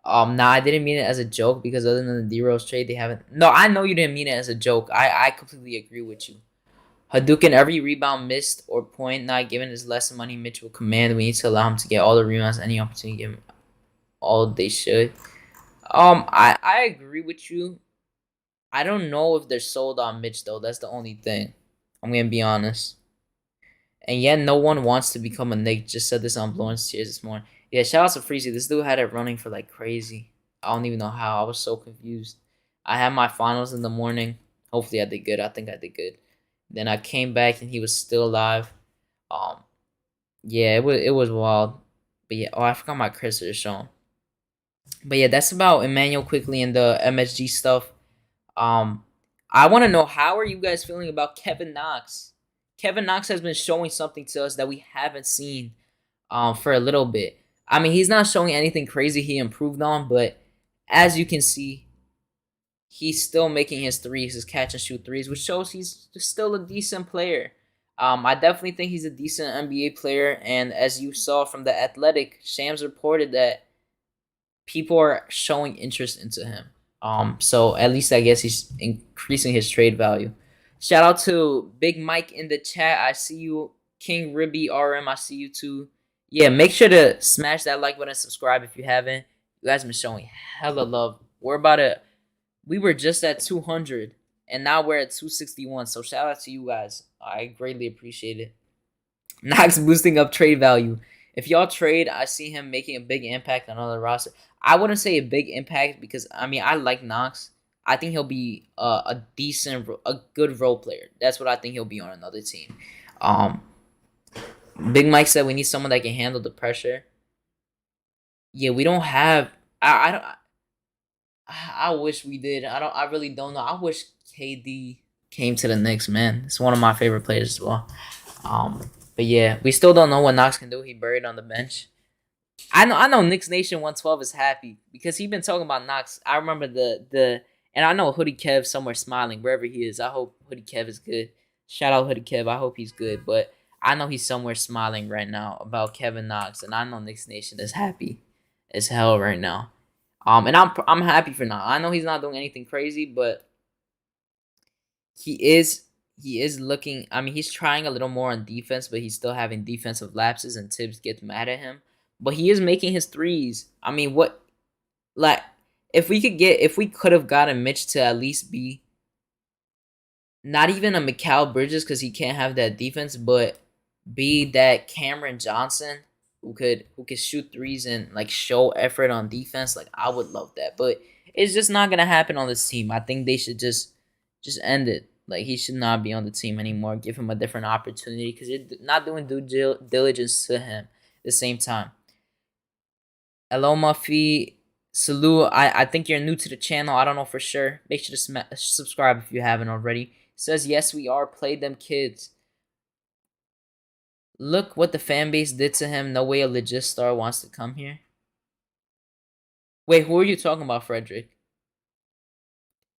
Nah, I didn't mean it as a joke because other than the D-Rose trade, they haven't. No, I know you didn't mean it as a joke. I completely agree with you. Hadouken, every rebound missed or point not given is less than money Mitch will command. We need to allow him to get all the rebounds, any opportunity, give him all they should. I agree with you. I don't know if they're sold on Mitch though. That's the only thing. I'm gonna be honest. And yet, no one wants to become a Knick. Just said this on Blowing Tears this morning. Yeah, shout out to Freezy. This dude had it running for like crazy. I don't even know how. I was so confused. I had my finals in the morning. Hopefully, I did good. I think I did good. Then I came back and he was still alive. Um, yeah, it was wild. But yeah, I forgot my cursor is shown. But yeah, that's about Emmanuel quickly and the MSG stuff. Um, I want to know, how are you guys feeling about Kevin Knox? Kevin Knox has been showing something to us that we haven't seen for a little bit. I mean, he's not showing anything crazy he improved on, but as you can see, he's still making his threes, his catch and shoot threes, which shows he's still a decent player. I definitely think he's a decent NBA player, and as you saw from the Athletic, Shams reported that people are showing interest into him. So at least I guess he's increasing his trade value. Shout out to Big Mike in the chat. I see you, King Ribby RM. I see you too. Yeah, make sure to smash that like button and subscribe if you haven't. You guys have been showing hella love. We were just at 200 and now we're at 261. So shout out to you guys. I greatly appreciate it. Knox boosting up trade value. If y'all trade, I see him making a big impact on other roster. I wouldn't say a big impact because I mean I like Knox. I think he'll be a good role player. That's what I think he'll be on another team. Um, Big Mike said we need someone that can handle the pressure. Yeah, we don't have. I don't. I wish we did. I don't. I really don't know. I wish KD came to the Knicks. Man, it's one of my favorite players as well. But yeah, we still don't know what Knox can do. He buried on the bench. I know Knicks Nation 112 is happy because he been talking about Knox. I remember and I know Hoodie Kev somewhere smiling wherever he is. I hope Hoodie Kev is good. Shout out Hoodie Kev. I hope he's good. But I know he's somewhere smiling right now about Kevin Knox, and I know Knicks Nation is happy as hell right now. And I'm happy for now. I know he's not doing anything crazy, but he is looking. I mean, he's trying a little more on defense, but he's still having defensive lapses, and Tibbs gets mad at him. But he is making his threes. I mean, what, like, if we could have gotten Mitch to at least be not even a Mikal Bridges because he can't have that defense, but be that Cameron Johnson who could shoot threes and like show effort on defense. Like, I would love that, but it's just not gonna happen on this team. I think they should just end it. Like, he should not be on the team anymore. Give him a different opportunity because you're not doing due diligence to him at the same time. Hello, Muffy. Salute. I think you're new to the channel. I don't know for sure. Make sure to subscribe if you haven't already. Says, yes, we are. Play them kids. Look what the fan base did to him. No way a legit star wants to come here. Wait, who are you talking about, Frederick?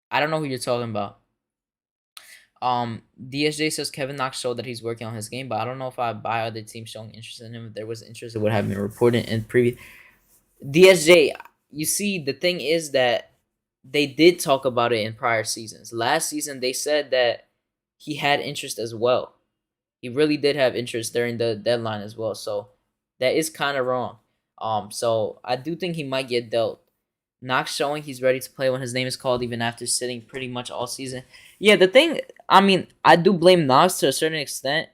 I don't know who you're talking about. DSJ says Kevin Knox showed that he's working on his game, but I don't know if I buy other teams showing interest in him. If there was interest, it would have been reported in previous. DSJ, you see, the thing is that they did talk about it in prior seasons. Last season, they said that he had interest as well. He really did have interest during the deadline as well. So that is kind of wrong. So I do think he might get dealt. Knox showing he's ready to play when his name is called, even after sitting pretty much all season. Yeah, the thing, I mean, I do blame Knox to a certain extent,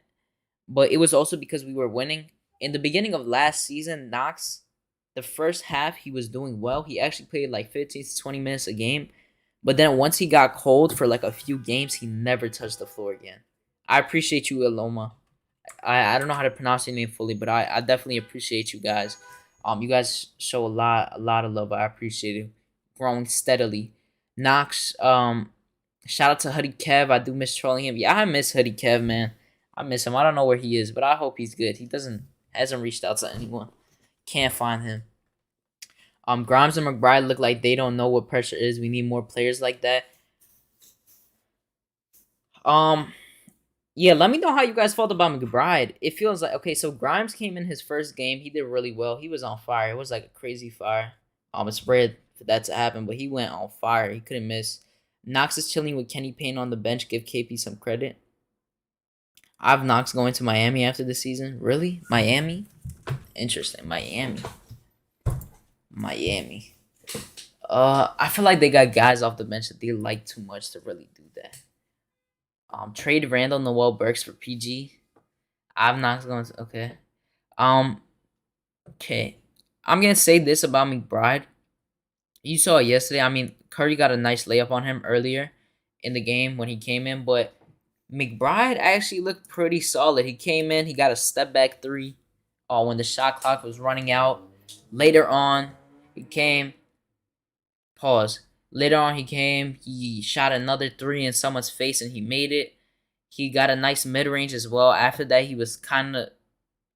but it was also because we were winning. In the beginning of last season, Knox, the first half, he was doing well. He actually played like 15 to 20 minutes a game. But then once he got cold for like a few games, he never touched the floor again. I appreciate you, Aloma. I don't know how to pronounce your name fully, but I definitely appreciate you guys. You guys show a lot of love. I appreciate it. Growing steadily. Knox. Shout out to Hoodie Kev. I do miss trolling him. Yeah, I miss Hoodie Kev, man. I miss him. I don't know where he is, but I hope he's good. He hasn't reached out to anyone. Can't find him. Grimes and McBride look like they don't know what pressure is. We need more players like that. Yeah, let me know how you guys felt about McBride. It feels like okay, so Grimes came in his first game. He did really well. He was on fire. It was like a crazy fire. It's rare for that to happen, but he went on fire. He couldn't miss. Knox is chilling with Kenny Payne on the bench. Give KP some credit. I have Knox going to Miami after the season. Really? Miami? Interesting. Miami. I feel like they got guys off the bench that they like too much to really do that. Trade Randall Noel Burks for PG. I'm not going to. Okay. Okay. I'm gonna say this about McBride. You saw it yesterday. I mean, Curry got a nice layup on him earlier in the game when he came in, but McBride actually looked pretty solid. He came in, he got a step back three. When the shot clock was running out. Later on, he came. Pause. Later on, he shot another three in someone's face and he made it. He got a nice mid-range as well. After that, he was kind of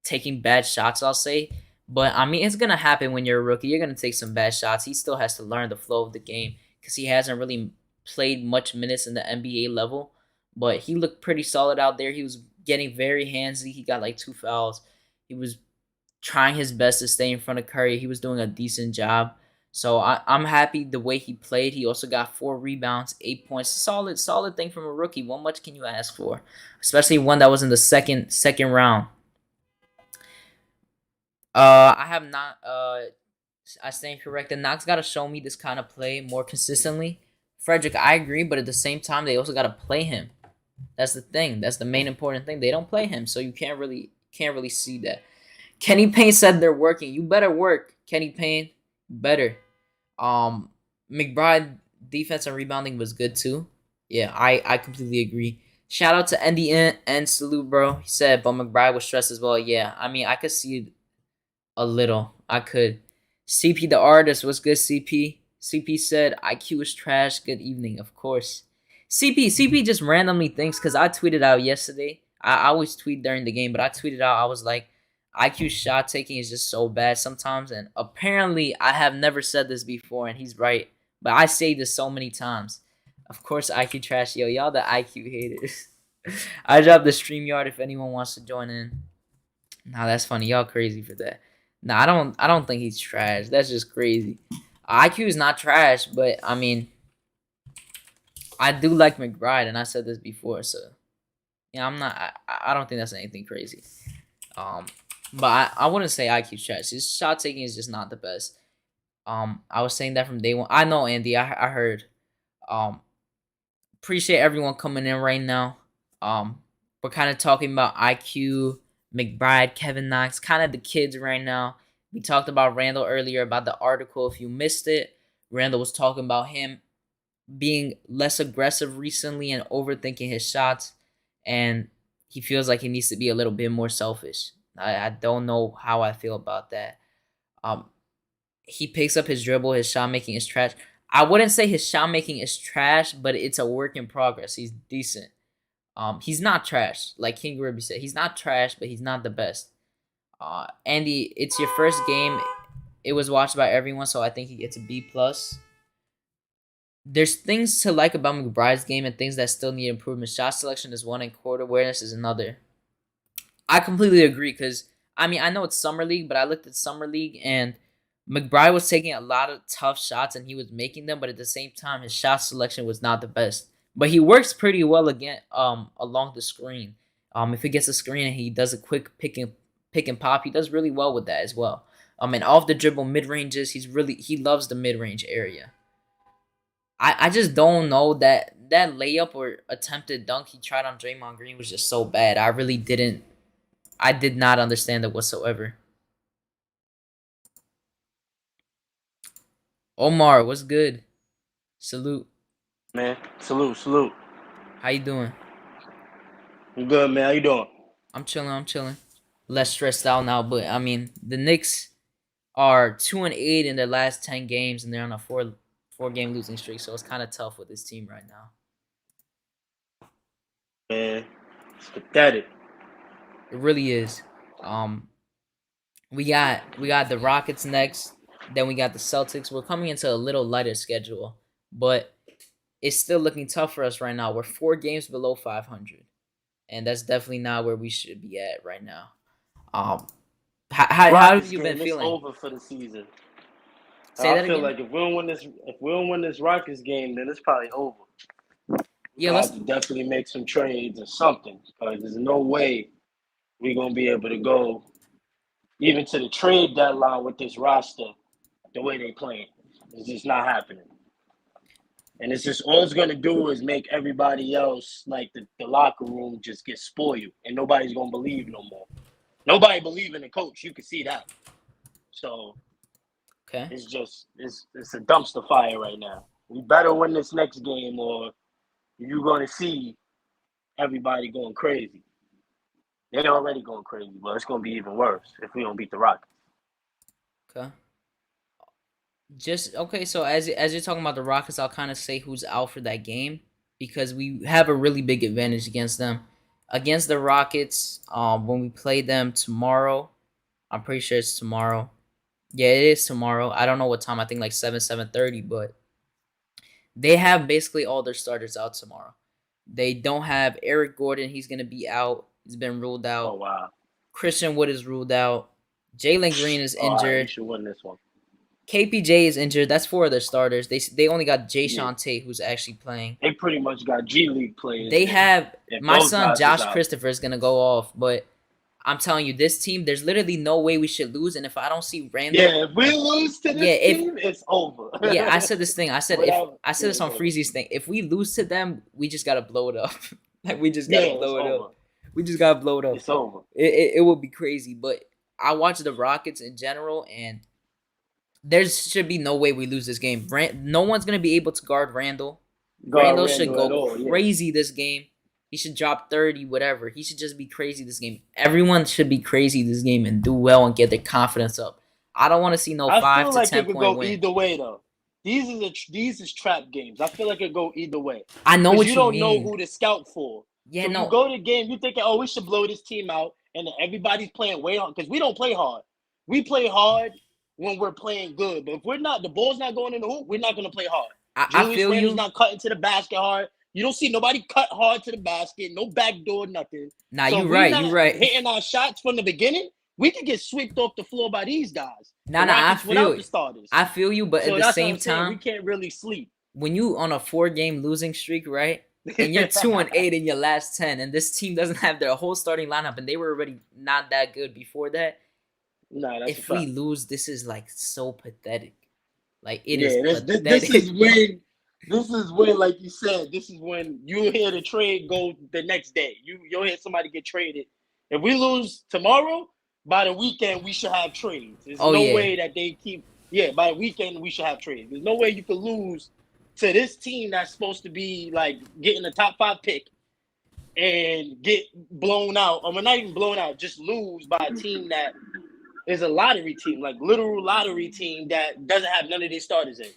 taking bad shots, I'll say. But, I mean, it's going to happen when you're a rookie. You're going to take some bad shots. He still has to learn the flow of the game because he hasn't really played much minutes in the NBA level. But he looked pretty solid out there. He was getting very handsy. He got like 2 fouls. He was trying his best to stay in front of Curry. He was doing a decent job. So I'm happy the way he played. He also got 4 rebounds, 8 points. Solid thing from a rookie. What much can you ask for? Especially one that was in the second round. I have not. I stand corrected. Knox got to show me this kind of play more consistently. Frederick, I agree, but at the same time, they also got to play him. That's the thing. That's the main important thing. They don't play him, so you can't really see that. Kenny Payne said they're working. You better work, Kenny Payne. Better. McBride defense and rebounding was good too. Yeah, I completely agree. Shout out to Andy and salute, bro. He said, but McBride was stressed as well. Yeah, I mean, I could see it a little. I could. CP the artist was good. CP said IQ is trash. Good evening, of course. CP just randomly thinks because I tweeted out yesterday. I always tweet during the game, but I tweeted out. I was like, IQ shot taking is just so bad sometimes, and apparently I have never said this before, and he's right. But I say this so many times. Of course, IQ trash. Yo, y'all the IQ haters. I dropped the StreamYard if anyone wants to join in. Nah, that's funny. Y'all crazy for that. Nah, I don't think he's trash. That's just crazy. IQ is not trash, but I mean, I do like McBride, and I said this before, so yeah, I don't think that's anything crazy. But I wouldn't say IQ trash. His shot taking is just not the best. I was saying that from day one. I know, Andy. I heard. Appreciate everyone coming in right now. We're kind of talking about IQ, McBride, Kevin Knox, kind of the kids right now. We talked about Randall earlier about the article. If you missed it, Randall was talking about him being less aggressive recently and overthinking his shots, and he feels like he needs to be a little bit more selfish. I don't know how I feel about that. He picks up his dribble. His shot making is trash. I wouldn't say his shot making is trash, but it's a work in progress. He's decent. He's not trash, like King Ruby said. He's not trash, but he's not the best. Andy, it's your first game. It was watched by everyone, so I think he gets a B+. There's things to like about McBride's game and things that still need improvement. Shot selection is one and court awareness is another. I completely agree because, I mean, I know it's Summer League, but I looked at Summer League and McBride was taking a lot of tough shots and he was making them, but at the same time, his shot selection was not the best. But he works pretty well again along the screen. If he gets a screen and he does a quick pick and pop, he does really well with that as well. And off the dribble mid ranges, he loves the mid range area. I just don't know that layup or attempted dunk he tried on Draymond Green was just so bad. I did not understand it whatsoever. Omar, what's good? Salute. Man, salute. How you doing? I'm good, man. How you doing? I'm chilling. Less stressed out now, but I mean, the Knicks are 2-8 in their last 10 games, and they're on a 4-game losing streak, so it's kind of tough with this team right now. Man, it's pathetic. It really is. We got the Rockets next. Then we got the Celtics. We're coming into a little lighter schedule, but it's still looking tough for us right now. We're 4 games below 500, and that's definitely not where we should be at right now. How have you been feeling? It's over for the season. Say that I feel again. like if we don't win this Rockets game, then it's probably over. Yeah, We let's. have to definitely make some trades or something, because there's no way we're gonna be able to go even to the trade deadline with this roster the way they playing. It's just not happening. And it's just all it's gonna do is make everybody else, like the locker room, just get spoiled, and nobody's gonna believe no more. Nobody believe in the coach. You can see that. So Okay. it's just it's a dumpster fire right now. We better win this next game, or you're gonna see everybody going crazy. They're already going crazy, but it's gonna be even worse if we don't beat the Rockets. Okay. Just okay. So as you're talking about the Rockets, I'll kind of say who's out for that game because we have a really big advantage against them. Against the Rockets, when we play them tomorrow, I'm pretty sure it's tomorrow. Yeah, it is tomorrow. I don't know what time. I think like 7:30, but they have basically all their starters out tomorrow. They don't have Eric Gordon. He's gonna be out. He's been ruled out. Oh wow. Christian Wood is ruled out. Jalen Green is injured. We should win this one. KPJ is injured. That's 4 of their starters. They only got Jayshawn Tate, who's actually playing. They pretty much got G League players. They have my son Josh out. Christopher is gonna go off, but I'm telling you, this team, there's literally no way we should lose. And if I don't see Randle, if we lose to this team, it's over. I said this thing. I said this on yeah. Freezy's thing. If we lose to them, we just gotta blow it up. Like we just gotta blow it over. up. We just gotta blow it up. It's over. It will be crazy. But I watch the Rockets in general, and there should be no way we lose this game. No one's gonna be able to guard Randle. Randle should go crazy this game. He should drop 30, whatever. He should just be crazy this game. Everyone should be crazy this game and do well and get their confidence up. I don't want to see no 5 to 10 point go win. Either way though. These is trap games. I feel like it go either way. I know what you mean. You don't know who to scout for. Yeah, so no. You go to the game, you thinking, we should blow this team out, and then everybody's playing way hard because we don't play hard. We play hard when we're playing good, but if we're not, the ball's not going in the hoop, we're not going to play hard. Julius Randle's not cutting to the basket hard. You don't see nobody cut hard to the basket, no backdoor, nothing. Nah, so you're right. Hitting our shots from the beginning, we could get swept off the floor by these guys. I feel you. The starters. I feel you, but at the same time, we can't really sleep. When you on a 4-game losing streak, right? And you're 2-8 in your last 10, and this team doesn't have their whole starting lineup, and they were already not that good before that. Nah, that's if we lose, this is like so pathetic. Like it is pathetic. This is when, like you said, this is when you hear the trade go the next day. You'll hear somebody get traded. If we lose tomorrow, by the weekend we should have trades. There's no way that they keep. Yeah, by the weekend we should have trades. There's no way you could lose to this team that's supposed to be like getting a top 5 pick and get blown out. I mean, not even blown out, just lose by a team that is a lottery team, like literal lottery team that doesn't have none of their starters in.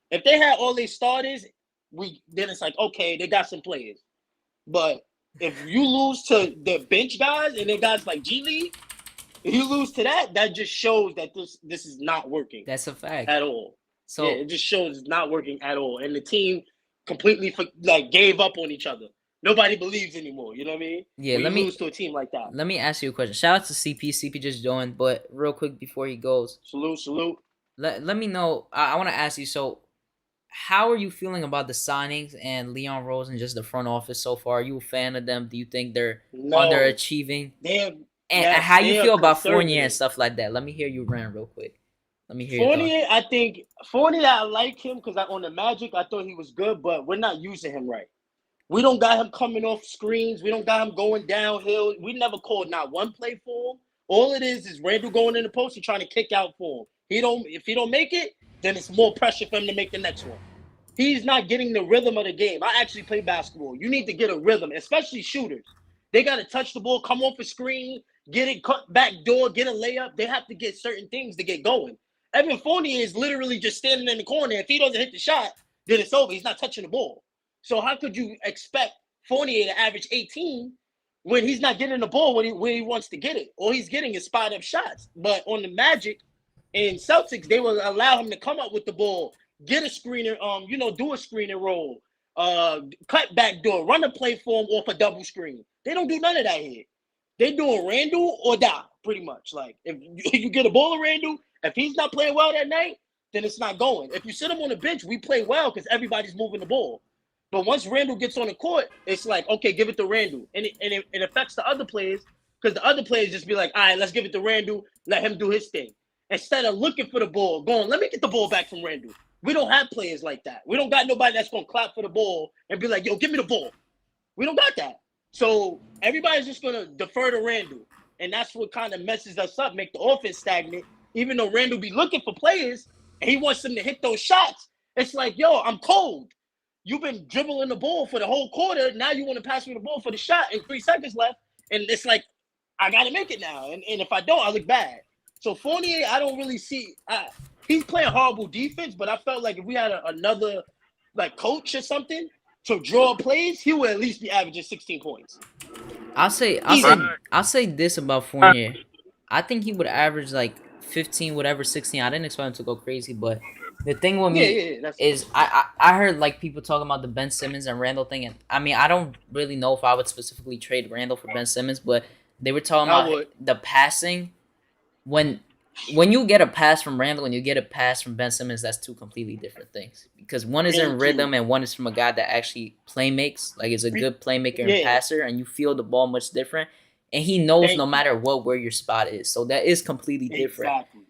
If they had all their starters, then it's like, okay, they got some players. But if you lose to the bench guys and the guys like G League, if you lose to that just shows that this is not working. That's a fact. At all. So it just shows it's not working at all. And the team completely gave up on each other. Nobody believes anymore. You know what I mean? Yeah, let me lose to a team like that. Let me ask you a question. Shout out to CP. CP just joined, but real quick before he goes. Salute. Let me know. I want to ask you, so how are you feeling about the signings and Leon Rose and just the front office so far? Are you a fan of them? Do you think they're underachieving? And how you feel about Fournier and stuff like that? Let me hear you rant real quick. Let me hear Fournier. I think Fournier, I like him because on the Magic, I thought he was good, but we're not using him right. We don't got him coming off screens. We don't got him going downhill. We never called not one play for him. All it is Randle going in the post and trying to kick out for him. If he don't make it, then it's more pressure for him to make the next one. He's not getting the rhythm of the game. I actually play basketball. You need to get a rhythm, especially shooters. They got to touch the ball, come off a screen, get it cut back door, get a layup. They have to get certain things to get going. Evan Fournier is literally just standing in the corner. If he doesn't hit the shot, then it's over. He's not touching the ball. So how could you expect Fournier to average 18 when he's not getting the ball where he wants to get it? All he's getting is spot-up shots. But on the Magic and Celtics, they will allow him to come up with the ball, get a screener, do a screener roll, cut back door, run a play for him off a double screen. They don't do none of that here. They doing Randle or die, pretty much. Like, if you get a ball of Randle, if he's not playing well that night, then it's not going. If you sit him on the bench, we play well because everybody's moving the ball. But once Randle gets on the court, it's like, okay, give it to Randle. And it affects the other players because the other players just be like, all right, let's give it to Randle, let him do his thing. Instead of looking for the ball, going, let me get the ball back from Randle. We don't have players like that. We don't got nobody that's going to clap for the ball and be like, yo, give me the ball. We don't got that. So everybody's just going to defer to Randle. And that's what kind of messes us up, make the offense stagnant. Even though Randle be looking for players and he wants them to hit those shots, it's like, yo, I'm cold. You've been dribbling the ball for the whole quarter. Now you want to pass me the ball for the shot and 3 seconds left. And it's like, I got to make it now. And if I don't, I look bad. So Fournier, I don't really see he's playing horrible defense, but I felt like if we had another like coach or something to draw plays, he would at least be averaging 16 points. I'll say this about Fournier. I think he would average like 15, whatever, 16. I didn't expect him to go crazy, but the thing with me is I heard like people talking about the Ben Simmons and Randle thing, and I mean I don't really know if I would specifically trade Randle for Ben Simmons, but they were talking about the passing. When you get a pass from Randle and you get a pass from Ben Simmons, that's two completely different things. Because one is in rhythm and one is from a guy that actually playmakes, like is a good playmaker and passer, and you feel the ball much different. And he knows no matter what where your spot is. So that is completely different. Exactly.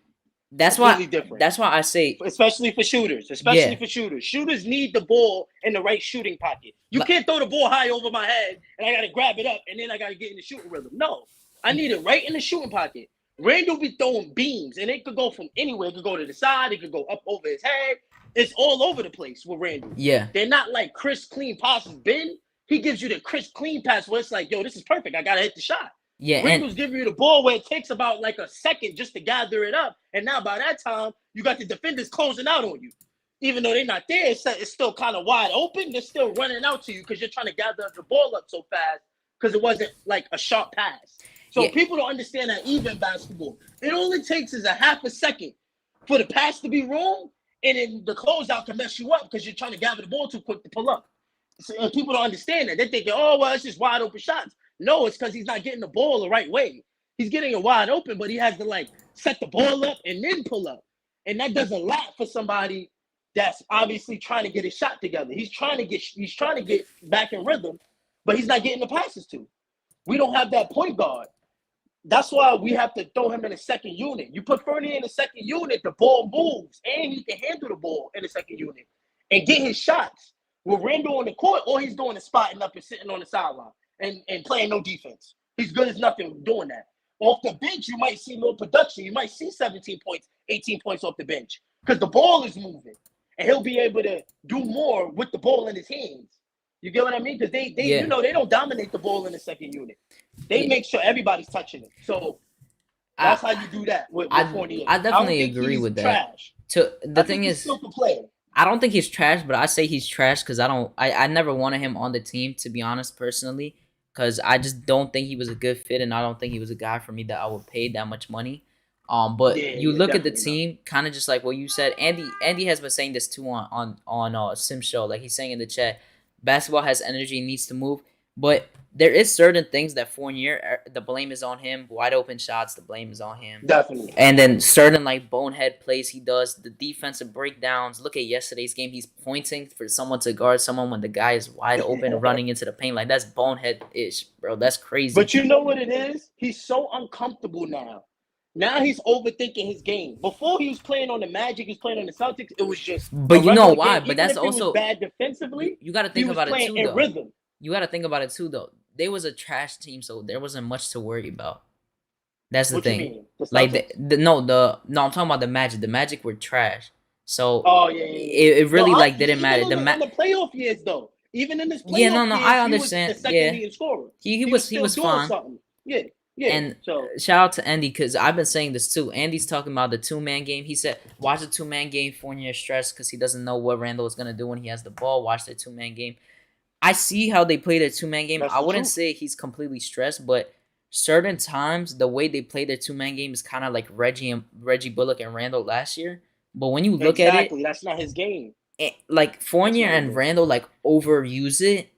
That's why I say, especially for shooters. Shooters need the ball in the right shooting pocket. You can't throw the ball high over my head and I gotta grab it up and then I gotta get in the shooting rhythm. No, I need it right in the shooting pocket. Randle be throwing beams, and it could go from anywhere. It could go to the side. It could go up over his head. It's all over the place with Randle. Yeah. They're not like crisp, clean passes. Ben, he gives you the crisp, clean pass where it's like, yo, this is perfect. I got to hit the shot. Yeah. Randle's giving you the ball where it takes about like a second just to gather it up. And now by that time, you got the defenders closing out on you. Even though they're not there, it's still kind of wide open. They're still running out to you because you're trying to gather the ball up so fast because it wasn't like a sharp pass. So people don't understand that even basketball. It only takes is a half a second for the pass to be wrong, and then the closeout can mess you up because you're trying to gather the ball too quick to pull up. So, and people don't understand that. They're thinking, oh, well, it's just wide open shots. No, it's because he's not getting the ball the right way. He's getting it wide open, but he has to, like, set the ball up and then pull up. And that does a lot for somebody that's obviously trying to get his shot together. He's trying to get back in rhythm, but he's not getting the passes to. We don't have that point guard. That's why we have to throw him in the second unit. You put Fournier in the second unit, the ball moves, and he can handle the ball in the second unit and get his shots. With Randle on the court, all he's doing is spotting up and sitting on the sideline and playing no defense. He's good as nothing doing that. Off the bench, you might see more production. You might see 17 points, 18 points off the bench because the ball is moving, and he'll be able to do more with the ball in his hands. You get what I mean? Because they don't dominate the ball in the second unit. They make sure everybody's touching it. So that's how you do that with Fournier. I definitely agree with that. Trash. The thing is, still can play. I don't think he's trash, but I say he's trash because I never wanted him on the team, to be honest, personally, because I just don't think he was a good fit, and I don't think he was a guy for me that I would pay that much money. But you look at the team, kind of just like what you said. Andy has been saying this too on Sim Show, like he's saying in the chat. Basketball has energy, needs to move, but there is certain things that Fournier, the blame is on him. Wide open shots, the blame is on him. Definitely. And then certain like bonehead plays he does, the defensive breakdowns. Look at yesterday's game. He's pointing for someone to guard someone when the guy is wide open running into the paint. Like, that's bonehead-ish, bro. That's crazy. But you know what it is? He's so uncomfortable now. Now he's overthinking his game. Before he was playing on the Magic, he was playing on the Celtics. It was just. But you know why? Game. But that's also bad defensively. You got to think about it too, though. Rhythm. You got to think about it too, though. They was a trash team, so there wasn't much to worry about. That's the thing. Like no, I'm talking about the Magic. The Magic were trash. So it really didn't matter. In the playoff years, though, even in this playoff I understand. He was the second leading scorer. He was fine. Yeah. Yeah. And So shout out to Andy because I've been saying this too. Andy's talking about the 2-man game. He said, watch the 2-man game. Fournier stressed because he doesn't know what Randall is going to do when he has the ball. Watch the 2-man game. I see how they play their 2-man game. that's I the wouldn't truth. say he's completely stressed, but certain times the way they play their 2-man game is kind of like Reggie Bullock and Randall last year. But when you look at it, Exactly. That's not his game. like That's Fournier not his and game. Randall like overuse it,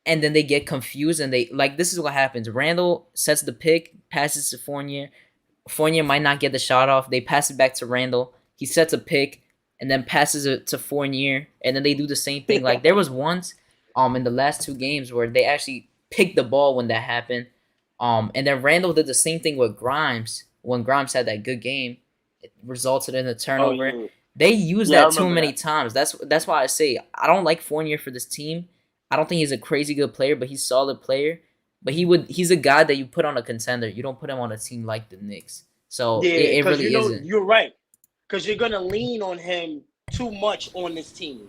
and then they get confused and they like this is what happens. Randall sets the pick, passes to Fournier. Fournier might not get the shot off. They pass it back to Randall. He sets a pick and then passes it to Fournier, and then they do the same thing. Like there was once, in the last 2 games where they actually picked the ball when that happened. And then Randall did the same thing with Grimes when Grimes had that good game. It resulted in a turnover. Oh, yeah. They use Yeah, I that too remember many that. times. That's why I say I don't like Fournier for this team. I don't think he's a crazy good player, but he's a solid player. But he's a guy that you put on a contender. You don't put him on a team like the Knicks. So Yeah, it because really isn't. you're right. Because you're gonna lean on him too much on this team.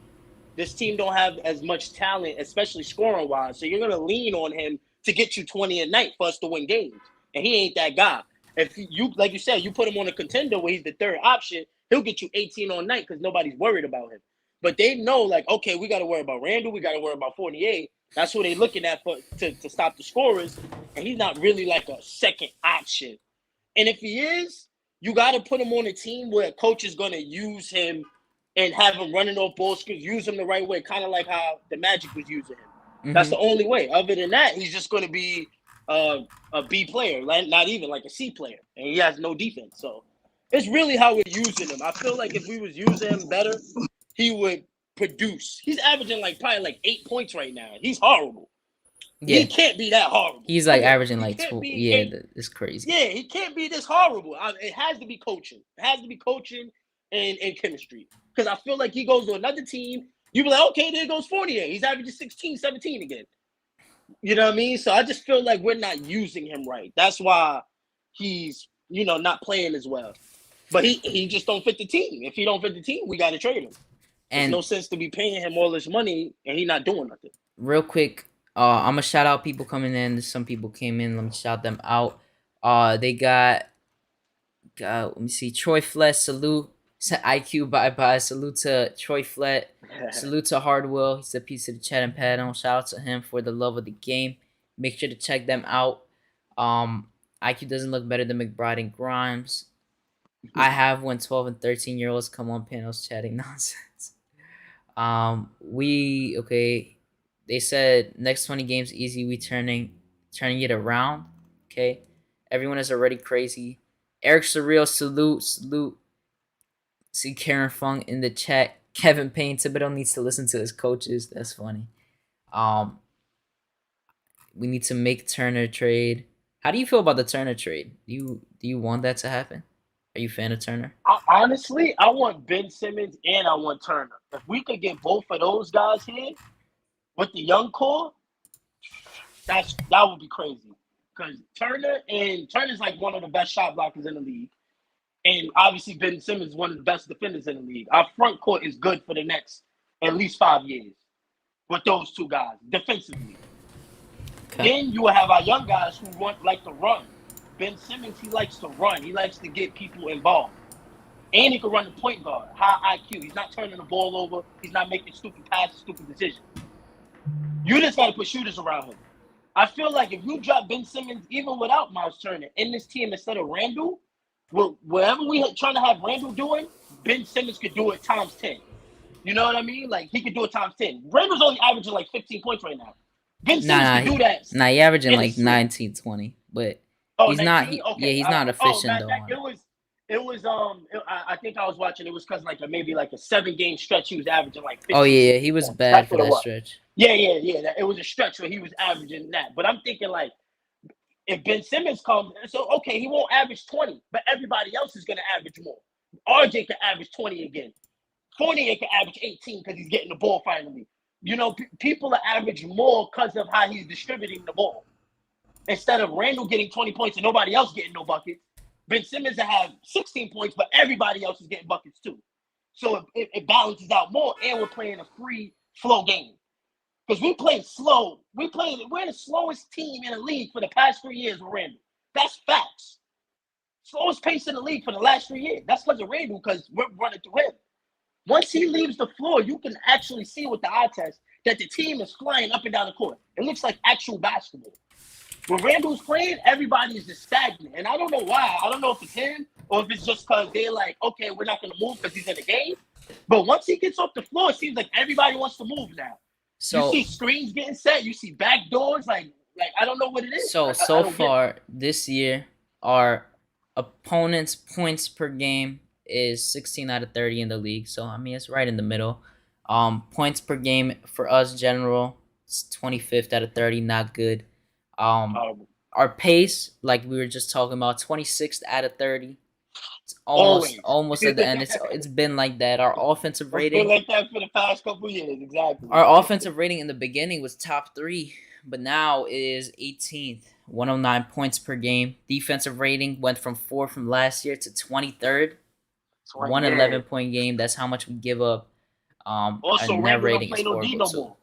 This team don't have as much talent, especially scoring wise. So you're gonna lean on him to get you 20 a night for us to win games, and he ain't that guy. If you, like you said, you put him on a contender where he's the third option, he'll get you 18 on night because nobody's worried about him. But they know, like, okay, we got to worry about Randall, we got to worry about Fournier. That's who they're looking at to stop the scorers, and he's not really like a second option. And if he is, you got to put him on a team where a coach is going to use him and have him running off ball screens, use him the right way, kind of like how the Magic was using him. That's the only way. Other than that, he's just going to be a B player, not even like a C player, and he has no defense. So it's really how we're using him. I feel like if we was using him better, he would produce. He's averaging probably 8 points right now. He's horrible. Yeah. He can't be that horrible. He's like averaging He like can't 2. be Yeah, it's crazy. Yeah, he can't be this horrible. It has to be coaching. It has to be coaching and chemistry. Because I feel like he goes to another team, you be like, okay, there goes Fournier. He's averaging 16, 17 again. You know what I mean? So I just feel like we're not using him right. That's why he's, not playing as well. But he just don't fit the team. If he don't fit the team, we got to trade him. There's no sense to be paying him all this money and he not doing nothing. Real quick, I'm gonna shout out people coming in. Some people came in. Let me shout them out. They got let me see. Troy Flett, salute. Said IQ bye. Salute to Troy Flett. Salute to Hardwell. He's a piece of the chat and pad on. Shout out to him for the love of the game. Make sure to check them out. IQ doesn't look better than McBride and Grimes. I have when 12 and 13-year-olds come on panels chatting nonsense. They said next 20 games easy. We turning it around. Okay, everyone is already crazy. Eric Surreal, salute. See Karen Fung in the chat. Kevin Payne, Thibodeau needs to listen to his coaches. That's funny. We need to make Turner trade. How do you feel about the Turner trade? Do you want that to happen? Are you a fan of Turner? Honestly, I want Ben Simmons and I want Turner. If we could get both of those guys here with the young core, that would be crazy. Because Turner's like one of the best shot blockers in the league. And obviously Ben Simmons is one of the best defenders in the league. Our front court is good for the next at least 5 years with those two guys defensively. Okay. Then you will have our young guys who like to run. Ben Simmons, he likes to run. He likes to get people involved. And he can run the point guard, high IQ. He's not turning the ball over. He's not making stupid passes, stupid decisions. You just got to put shooters around him. I feel like if you drop Ben Simmons, even without Miles Turner, in this team instead of Randle, whatever we are trying to have Randle doing, Ben Simmons could do it times 10. You know what I mean? Like, he could do it times 10. Randle's only averaging like 15 points right now. Ben Simmons can do that. Nah, he's averaging like 19, 20. But he's 19? Not. Okay. He's not efficient though. I think I was watching. It was because maybe a 7-game stretch he was averaging like 15. Oh yeah, he was bad for that stretch. Yeah. It was a stretch where he was averaging that. But I'm thinking if Ben Simmons comes, so okay, he won't average 20, but everybody else is gonna average more. RJ can average 20 again. Fournier can average 18 because he's getting the ball finally. People are averaging more because of how he's distributing the ball. Instead of Randle getting 20 points and nobody else getting no buckets, Ben Simmons will have 16 points, but everybody else is getting buckets too. So it balances out more, and we're playing a free flow game. Because we play slow. We're the slowest team in the league for the past 3 years with Randle. That's facts. Slowest pace in the league for the last 3 years. That's because of Randle, because we're running through him. Once he leaves the floor, you can actually see with the eye test that the team is flying up and down the court. It looks like actual basketball. When Randle's playing, everybody's just stagnant. And I don't know why. I don't know if it's him or if it's just because they're like, okay, we're not going to move because he's in the game. But once he gets off the floor, it seems like everybody wants to move now. So, you see screens getting set. You see back doors. Like I don't know what it is. So far this year, our opponent's points per game is 16 out of 30 in the league. So, I mean, it's right in the middle. Points per game for us, general, it's 25th out of 30, not good. Our pace, like we were just talking about, 26th out of 30. It's almost at the end. It's been like that. Our offensive rating, it's been like that for the past couple years, exactly. Our offensive rating in the beginning was top 3, but now it is 18th, 109 points per game. Defensive rating went from 4 from last year to 23rd, 111-point game. That's how much we give up. Also, Randle don't play no D no more.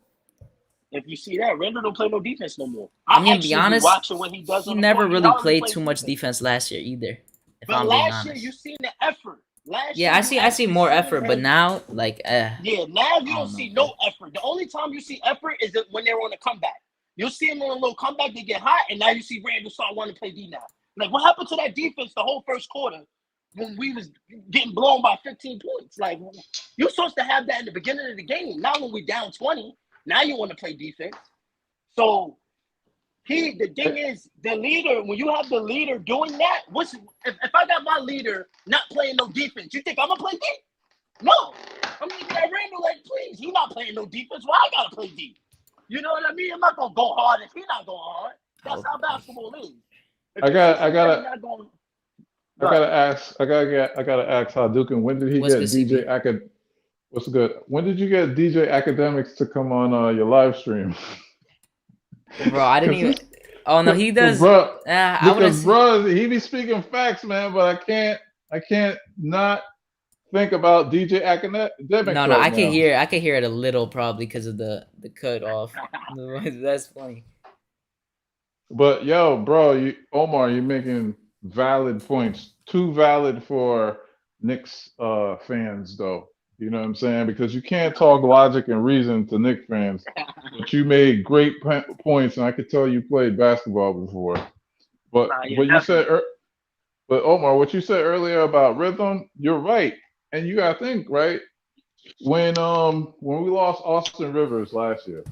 If you see that, Randle don't play no defense no more. I'm gonna be honest. What he does, he never really played too much defense last year either. But last year, you seen the effort. I see more effort, but now, now you don't see no effort. The only time you see effort is when they're on a comeback. You'll see them on a little comeback, they get hot, and now you see Randle start wanting to play D now. Like, what happened to that defense the whole first quarter when we was getting blown by 15 points? Like, you're supposed to have that in the beginning of the game. Now when we down 20, now you want to play defense. So the thing is, the leader, when you have the leader doing that, if I got my leader not playing no defense, you think I'm gonna play D? No. I'm looking at Randle like, please, he's not playing no defense. Why I gotta play D? You know what I mean? I'm not gonna go hard if he's not going hard. That's how basketball is. I gotta ask Hadouken, when did he get DJ Acad? What's good? When did you get DJ Academics to come on your live stream? Bro, I didn't even. Oh no, he does. Bro, because bro, he be speaking facts, man. But I can't not think about DJ Academics. No, I can hear it a little probably because of the cut off. That's funny. But yo, bro, Omar, you're making valid points. Too valid for Knicks fans, though. You know what I'm saying? Because you can't talk logic and reason to Knicks fans. But you made great points, and I could tell you played basketball before. But but Omar, what you said earlier about rhythm, you're right. And you gotta think, right? When we lost Austin Rivers last year,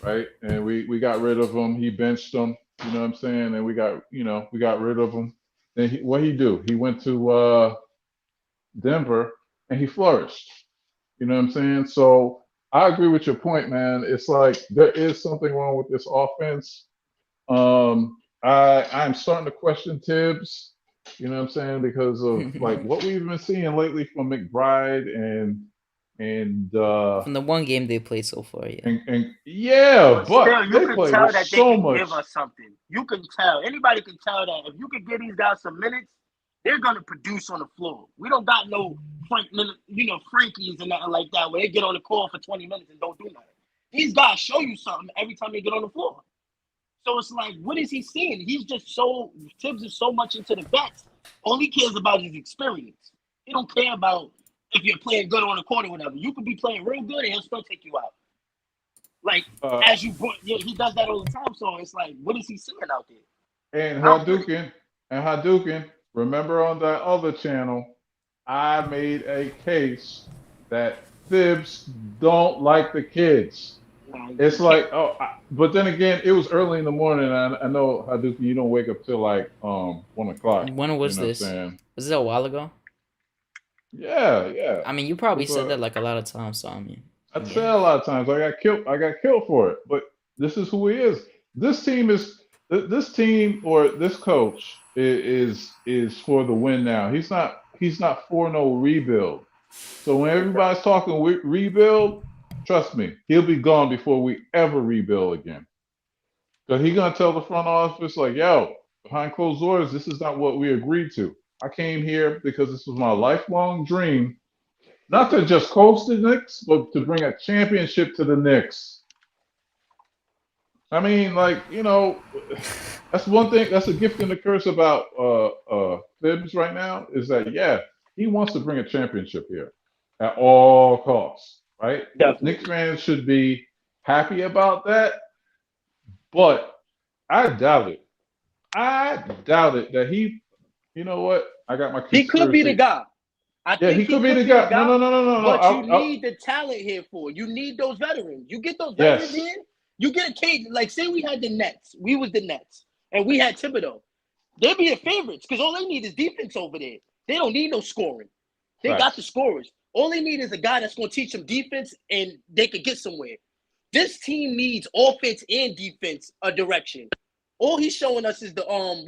right? And we got rid of him, he benched him, you know what I'm saying? And we got rid of him. Then what he do? He went to Denver and he flourished. You know what I'm saying? So I agree with your point, man. It's like there is something wrong with this offense. I'm starting to question Tibbs, you know what I'm saying, because of like what we've been seeing lately from McBride and from the one game they played so far, yeah. But still, you can tell that so they can much. give us something. You can tell. Anybody can tell that if you can give these guys some minutes, they're gonna produce on the floor. We don't got no Frankies and nothing like that where they get on the court for 20 minutes and don't do nothing. These guys show you something every time they get on the floor. So it's like, what is he seeing? Tibbs is so much into the vets. All he cares about is experience. He don't care about if you're playing good on the court or whatever. You could be playing real good and he'll still take you out. Like, he does that all the time. So it's like, what is he seeing out there? And Hadouken, remember on that other channel, I made a case that Tibbs don't like the kids. It's like, but then again, it was early in the morning. I know, Hadouken, you don't wake up till like 1 o'clock. When was this? Was this a while ago? Yeah. I mean, you probably said that like a lot of times. So I mean, I'd say a lot of times. I got killed for it. But this is who he is. This team or this coach is for the win now. He's not for no rebuild. So when everybody's talking rebuild, trust me, he'll be gone before we ever rebuild again. Because he's gonna tell the front office like, yo, behind closed doors, this is not what we agreed to. I came here because this was my lifelong dream, not to just coach the Knicks, but to bring a championship to the Knicks. I mean, like, that's one thing. That's a gift and a curse about Tibbs right now is that he wants to bring a championship here at all costs, right? Knicks Definitely. fans should be happy about that, but I doubt it. I doubt it that he. You know what? I got my He could be the conspiracy. guy. I Yeah, think he he could be could the be the guy. No, guy, no, no, no, no, no. but you need the talent here for it. You need those veterans. You get those veterans Yes, here, you get a case. Like, say we had the Nets. We was the Nets. And we had Thibodeau. They'd be the favorites because all they need is defense over there. They don't need no scoring. They got the facts. scorers. All they need is a guy that's going to teach them defense and they could get somewhere. This team needs offense and defense a direction. All he's showing us is all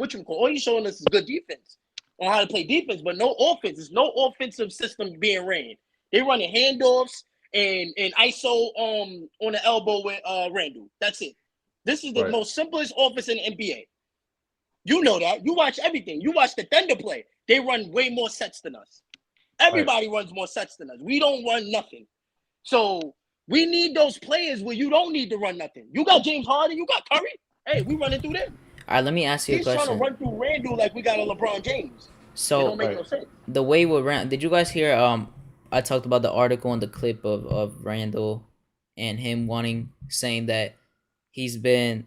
he's showing us is good defense on how to play defense, but no offense. There's no offensive system being ran. They running handoffs and ISO on the elbow with Randle. That's it. This is the Right, most simplest offense in the NBA. You know that. You watch everything. You watch the Thunder play. They run way more sets than us. right. Everybody runs more sets than us. We don't run nothing. So we need those players where you don't need to run nothing. You got James Harden. You got Curry. Hey, we running through them. All right, let me ask you a He's trying to question. run through Randall like we got a LeBron James. It don't So make Right. no sense. the way with Rand, did you guys hear? I talked about the article and the clip of Randall and him saying that he's been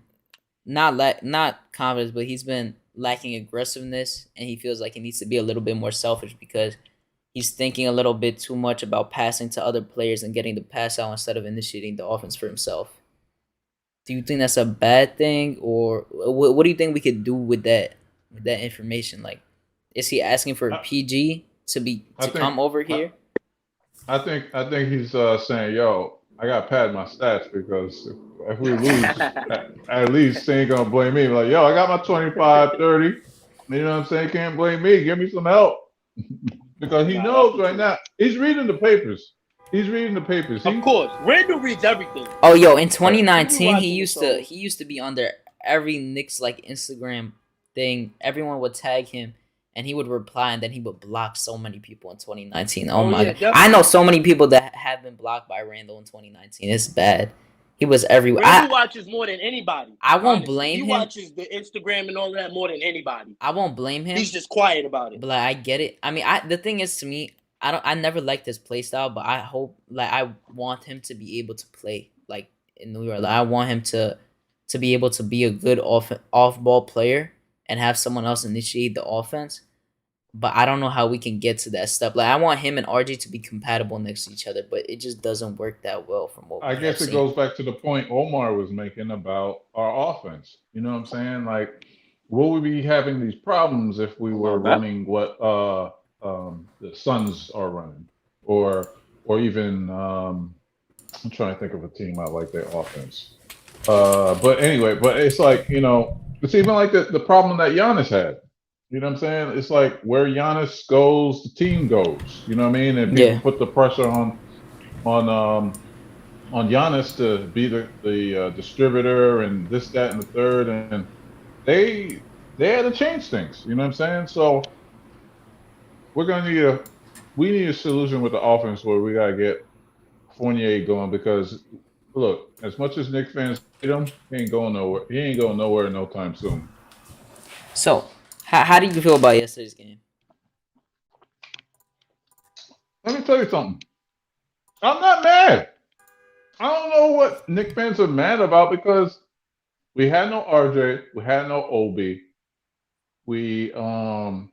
not confident, but he's been lacking aggressiveness, and he feels like he needs to be a little bit more selfish because he's thinking a little bit too much about passing to other players and getting the pass out instead of initiating the offense for himself. Do you think that's a bad thing, or what do you think we could do with that information? Like, is he asking for I, PG I to think come over I, here? I think he's saying, "Yo, I got to pad my stats because if we lose, at least they ain't gonna blame me. Like, yo, I got my 25, 30. You know what I'm saying? Can't blame me. Give me some help because he Nah, that's knows the right truth. now. He's reading the papers. He's reading the papers. Of course, Randall reads everything. Oh, yo, in Right. He be 2019, watching it, so he used to be under every Knicks like Instagram thing. Everyone would tag him, and he would reply, and then he would block so many people in 2019. Oh oh my yeah, god, I know definitely. so many people that have been blocked by Randall in 2019. It's bad. He was everywhere. Randall watches more than anybody. I won't Honestly, blame he him. watches the Instagram and all of that more than anybody. I won't blame He's him. just quiet about it. But like I get it. I mean, the thing is to me, I never liked his play style, but I hope I want him to be able to play like in New York. Like, I want him to be able to be a good off ball player and have someone else initiate the offense. But I don't know how we can get to that step. Like, I want him and RJ to be compatible next to each other, but it just doesn't work that well from what I we have guess it seen. goes back to the point Omar was making about our offense. You know what I'm saying? Like, will we be having these problems if we Oh my were bad. running what the Suns are running, or even I'm trying to think of a team I like their offense. But anyway, but it's like it's even like the problem that Giannis had. You know what I'm saying? It's like where Giannis goes, the team goes. You know what I mean? And people Yeah. put the pressure on on Giannis to be the distributor and this, that, and the third, and they they had to change things. You know what I'm saying? So we're gonna we need a solution with the offense where we gotta get Fournier going because look, as much as Knicks fans hate him, he ain't going nowhere. He ain't going nowhere no time soon. So, how do you feel about yesterday's game? Let me tell you something. I'm not mad. I don't know what Knicks fans are mad about because we had no RJ, we had no Obi, we um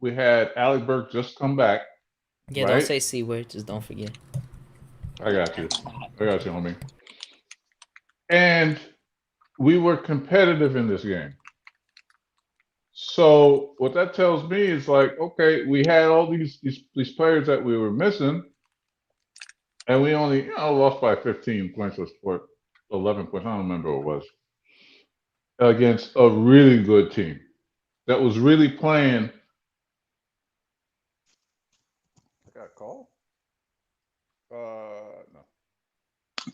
we had Alec Burke just come back, Yeah, don't right? say C word. Just don't forget. I got you, homie. And we were competitive in this game. So what that tells me is like, okay, we had all these players that we were missing, and we only lost by 15 points or 11 points. I don't remember what it was against a really good team that was really playing. I got a call. No.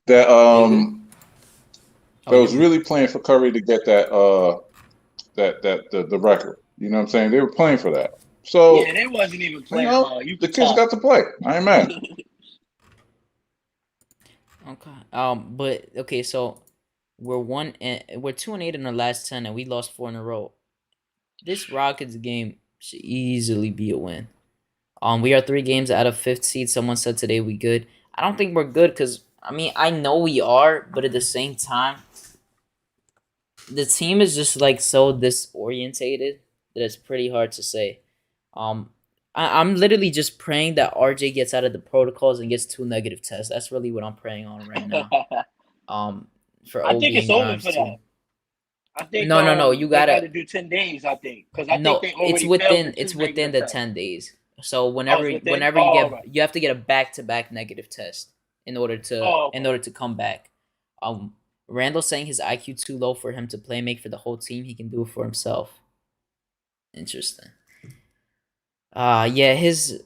That You good? Oh, that you're was good. really playing for Curry to get the record. You know what I'm saying? They were playing for that. So Yeah, they wasn't even playing hard. You the could kids tell. got to play. I ain't mad. Okay. But okay. So, we're 2-8 in our last 10, and we lost 4 in a row. This Rockets game should easily be a win. We are 3 games out of 5th seed. Someone said today we good. I don't think we're good because I know we are, but at the same time, the team is just like so disorientated that it's pretty hard to say. I'm literally just praying that RJ gets out of the protocols and gets 2 negative tests. That's really what I'm praying on right now. For I OB think it's and over Grimes for too. that. I think No. You they got to gotta do 10 days. I think because I think no. they already failed the two Within negative the tests. 10 days. So Oh, it's within. whenever Oh, all right. you have to get a back-to-back negative test in order Oh, okay. to come back. Randall saying his IQ too low for him to play make for the whole team. He can do it for himself. Interesting. Yeah, his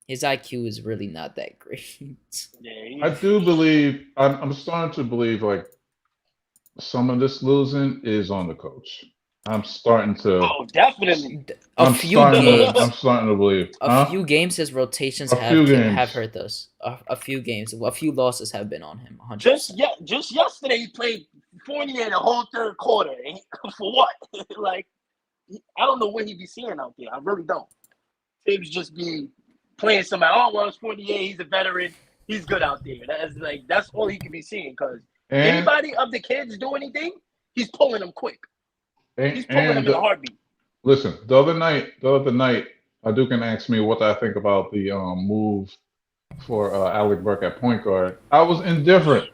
IQ is really not that great. Yeah, I do believe I'm starting to believe like some of this losing is on the coach. I'm starting to oh, definitely. A I'm few I'm games, starting to believe. a few games, his rotations A few have games. hurt us. A few games, a few losses have been on him. 100%. Just yesterday he played Fournier the whole third quarter. And for what? Like, I don't know what he be seeing out there. I really don't. Tibbs just be playing somebody. Oh, well, it's Fournier. He's a veteran. He's good out there. That's all he can be seeing. Because And anybody of the kids do anything, he's pulling them quick. He's pulling them and in a heartbeat. listen, the other night, Hadouken asked me what I think about the move for Alec Burke at point guard. I was indifferent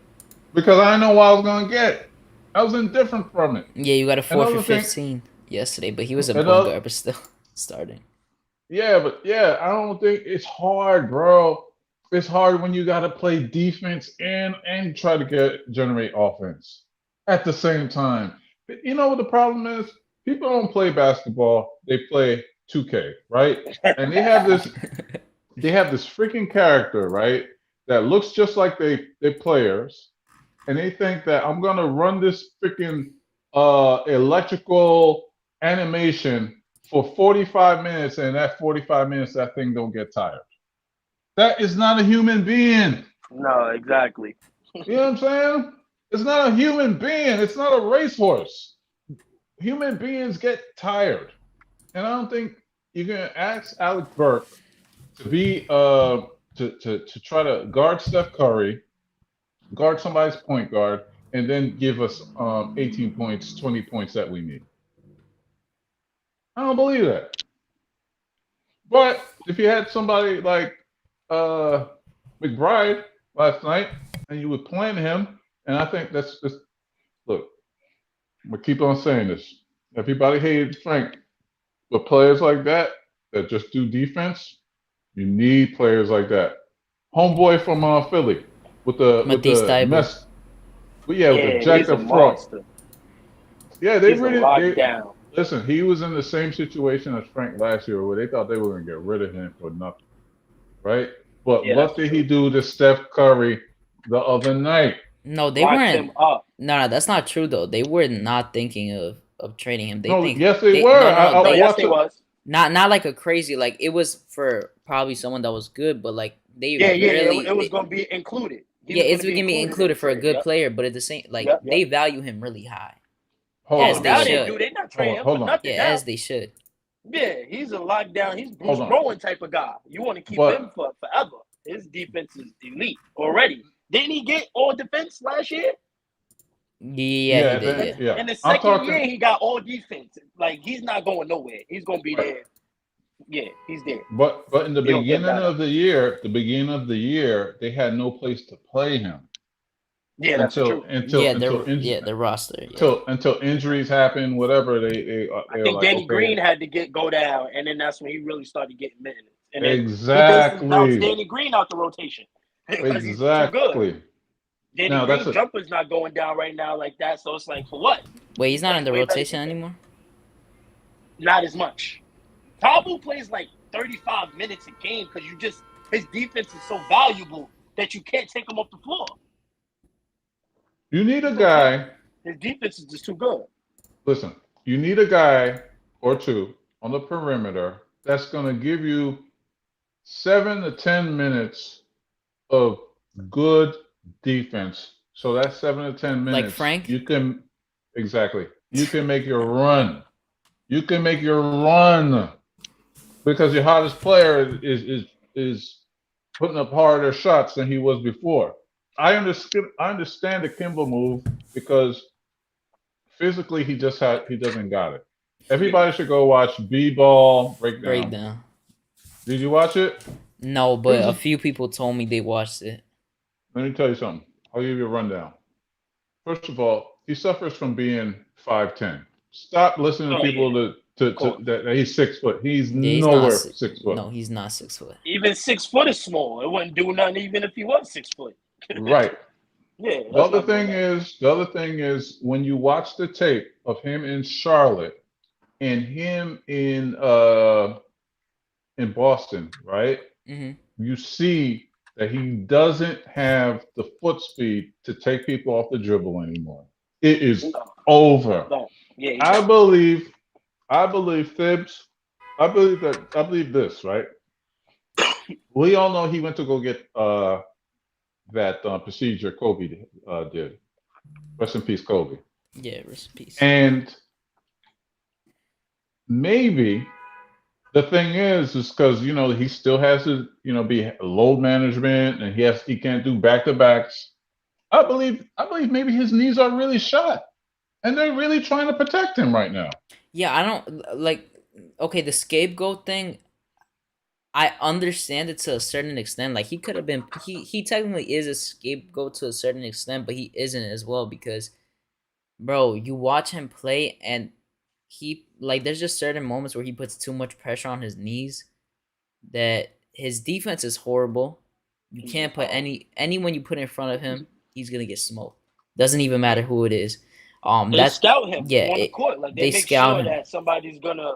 because I didn't know what I was gonna get. I was indifferent from it. Yeah, you got a 4 for Another thing, 15 yesterday, but he was a point another, guard, but still starting. yeah, I don't think it's hard, bro. It's hard when you got to play defense and try to generate offense at the same time. You know what the problem is? People don't play basketball; they play 2K, right? And they have this freaking character, right? That looks just like they players, and they think that I'm gonna run this freaking electrical animation for 45 minutes, and that 45 minutes that thing don't get tired. That is not a human being. No, exactly. You know what I'm saying? It's not a human being. It's not a racehorse. Human beings get tired, and I don't think you're gonna ask Alec Burke to be to try to guard Steph Curry, guard somebody's point guard, and then give us 18 points, 20 points that we need. I don't believe that. But if you had somebody like McBride last night and you were playing him, and I think that's just look, I'm gonna keep on saying this. Everybody hated Frank, but players like that just do defense, you need players like that. Homeboy from Philly with Matisse the Thybulle. mess, but yeah, with the Yeah, jacked he's a up front. monster. Yeah, they He's a really lockdown. listen. He was in the same situation as Frank last year, where they thought they were gonna get rid of him for nothing, right? But Yeah, what that's did he true. do to Steph Curry the other night? No, they Locked weren't. him up. No, that's not true though. They were not thinking of trading him. They No, think yes, they they were. no, No, I they yes, watched he it. was. not like a crazy like it was for probably someone that was good, but like they Yeah. really It was going to be included. He yeah, was going it's to be gonna be included in included the for a trade. good Yep. player, but at the same like Yep. they value him really high. Hold As Oh, on, they now hold they on, do. should. They're not hold trading on, him for hold on. nothing Yeah, now. as they should. Yeah, he's a lockdown. He's Bruce Hold on. Bowen type of guy. You want to keep But him for forever. His defense is elite already. Didn't he get all defense last year? Yeah, he did. Yeah. In the I'm second year, talking. he got all defense. Like, he's not going nowhere. He's going to be there. Yeah, he's there. But in the He don't get beginning better. of the year, they had no place to play him Yeah, that's true. Their roster. Yeah. until injuries happen, whatever they I were think like, Danny okay, Green had to go down, and then that's when he really started getting minutes. And then he basically bounced exactly, Danny Green out the rotation because he's too good. exactly. Danny Now that's Green jumper's not going down right now like that, so it's like, for what? Wait, he's not in the Way better rotation defense. anymore? Not as much. Tabu plays like 35 minutes a game because his defense is so valuable that you can't take him off the floor. You need a guy. His defense is just too good. Listen, you need a guy or two on the perimeter that's going to give you 7 to 10 minutes of good defense So that's 7 to 10 minutes. Like Frank? You can make your run. You can make your run because your hottest player is putting up harder shots than he was before. I understand the Kimba move because physically he doesn't got it. Everybody should go watch B-Ball Breakdown. Did you watch it? No, but a few people told me they watched it. Let me tell you something. I'll give you a rundown. First of all, he suffers from being 5'10". Stop listening to people that he's 6 foot. He's nowhere 6 foot. No, he's not 6 foot. Even 6 foot is small. It wouldn't do nothing even if he was 6 foot. Right. Yeah. The other thing is when you watch the tape of him in Charlotte and him in Boston, right? Mm-hmm. You see that he doesn't have the foot speed to take people off the dribble anymore. It is over. No. Yeah, I believe Thibs. I believe this, right? We all know he went to go get that procedure Kobe did. Rest in peace, Kobe. Yeah, rest in peace. And maybe the thing is because he still has to be load management and he can't do back-to-backs. I believe maybe his knees are really shot and they're really trying to protect him right now. Yeah, I don't like. Okay, the scapegoat thing. I understand it to a certain extent. Like he could have been. He technically is a scapegoat to a certain extent, but he isn't as well because, bro, you watch him play and there's just certain moments where he puts too much pressure on his knees that his defense is horrible. You can't put anyone you put in front of him, he's gonna get smoked. Doesn't even matter who it is. They scout him on the court. Like they make sure that somebody's gonna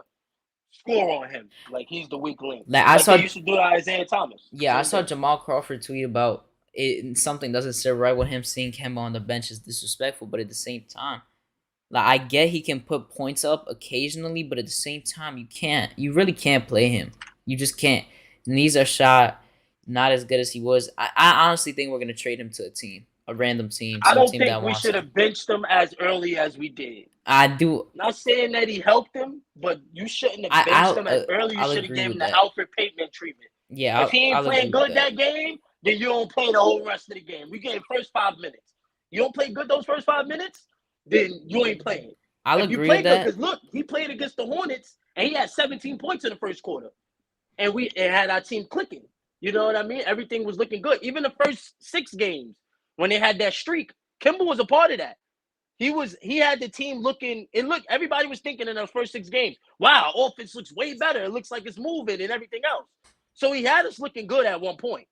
score on him. Like he's the weak link. Like they used to do to Isaiah Thomas. Yeah, I saw Jamal Crawford tweet about it. Something doesn't sit right with him. Seeing Kemba on the bench is disrespectful, but at the same time, like I get he can put points up occasionally, but at the same time, you really can't play him. You just can't. Knees are shot, not as good as he was. I honestly think we're gonna trade him to a random team. I don't think we should have benched him as early as we did. I do. Not saying that he helped him, but you shouldn't have benched him as early. You should have given him the Alfred Payton treatment. Yeah, if he ain't playing good that game, then you don't play the whole rest of the game. We get first 5 minutes. You don't play good those first 5 minutes, then you ain't playing. I'll agree with that. Because look, he played against the Hornets and he had 17 points in the first quarter, and it had our team clicking. You know what I mean? Everything was looking good. Even the first 6 games when they had that streak, Kimba was a part of that. He had the team looking. Everybody was thinking in those first 6 games, wow, offense looks way better. It looks like it's moving and everything else. So he had us looking good at one point.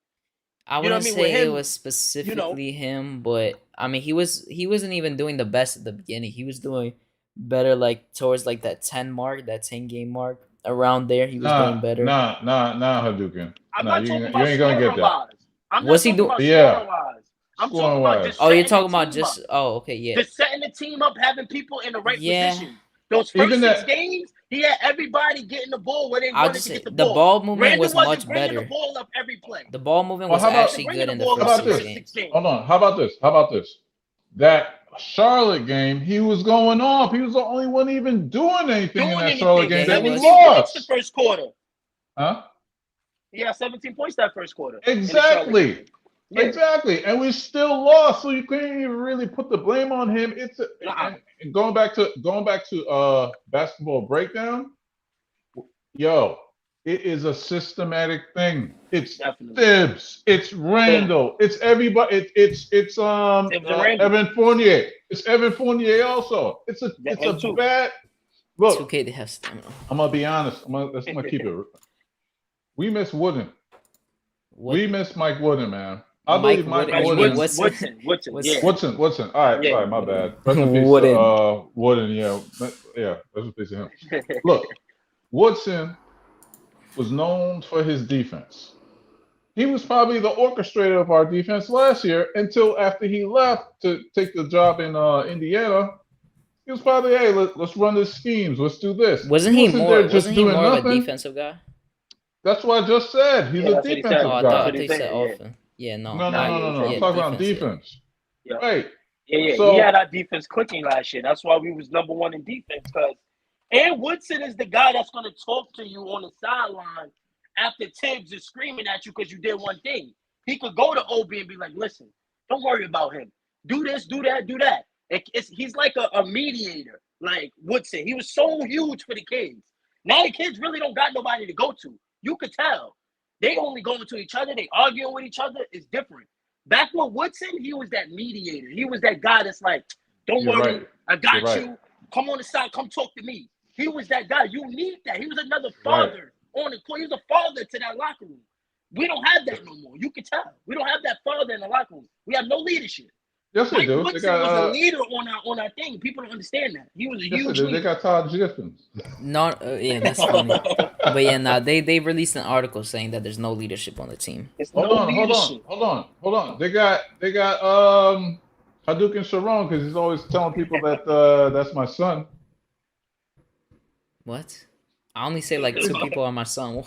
I wouldn't say it was specifically him, but I mean he wasn't even doing the best at the beginning. He was doing better like towards like that 10 game mark. Around there, he was doing better. Nah, Hadouken. You ain't gonna get that. What's he doing? Yeah. I'm talking about just you're talking about just okay, yeah. Just setting the team up, having people in the right position. Those first 6 games, he had everybody getting the ball where they wanted to get the ball. The ball movement was much better. The ball up every play. The ball movement was actually good in the first 6 games. Hold on. How about this? That Charlotte game, he was going off. He was the only one even doing anything in that Charlotte game that we lost. The first quarter. Huh? He had 17 points that first quarter. Exactly. Yeah. Exactly. And we still lost, so you can't even really put the blame on him. And going back to basketball breakdown, yo, it is a systematic thing. It's Thibs, it's Randle, it's everybody, it's Evan Fournier. It's Evan Fournier also. It's a bad look. It's okay to have stamina. I'm gonna be honest. I'm gonna keep it. We miss Wooden. We miss Mike Wooden, man. I believe Mike Wooden. Woodson. All right, my bad. Rest in peace to, Wooden, yeah. Rest in peace to him. Look, Woodson was known for his defense. He was probably the orchestrator of our defense last year until after he left to take the job in Indiana. He was probably, hey, let's run the schemes. Let's do this. Wasn't he more of a defensive guy? That's what I just said. He's a defensive guy. I thought they said offense. Yeah, no. I'm talking about defense. Yeah. Right. Yeah. So He had our defense clicking last year. That's why we was #1 in defense. And Woodson is the guy that's going to talk to you on the sideline after Tibbs is screaming at you because you did one thing. He could go to OB and be like, listen, don't worry about him. Do this, do that, do that. He's like a mediator, like Woodson. He was so huge for the kids. Now the kids really don't got nobody to go to. You could tell. They only going to each other. They arguing with each other. It's different. Back with Woodson, he was that mediator. He was that guy that's like, don't you're worry, right. I got You're right. you. Come on the side, come talk to me. He was that guy. You need that. He was another father on the court. He was a father to that locker room. We don't have that no more. You can tell. We don't have that father in the locker room. We have no leadership. Yes, they Mike do. Woodson They got, was a leader on our thing. People don't understand that. He was a yes, huge they do. They leader. got Todd Jiffins. No, yeah, that's funny. But yeah, nah, they released an article saying that there's no leadership on the team. It's Hold no on. leadership. They got HadukenSharon because he's always telling people that that's my son. What? I only say like 2 people are my son.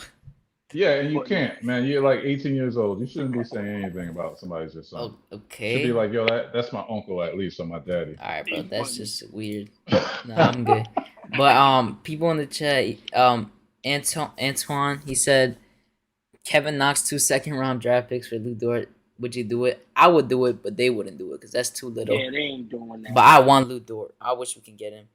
Yeah, and you can't, man. You're like 18 years old. You shouldn't be saying anything about somebody's your son. Oh, You should okay. be like, yo, that's my uncle at least, or my daddy. All right, bro. That's just weird. Nah, I'm good. But people in the chat, Antoine, he said Kevin Knox 2 second-round draft picks for Lou Dort. Would you do it? I would do it, but they wouldn't do it because that's too little. Yeah, they ain't doing that. But I want Lou Dort. I wish we can get him.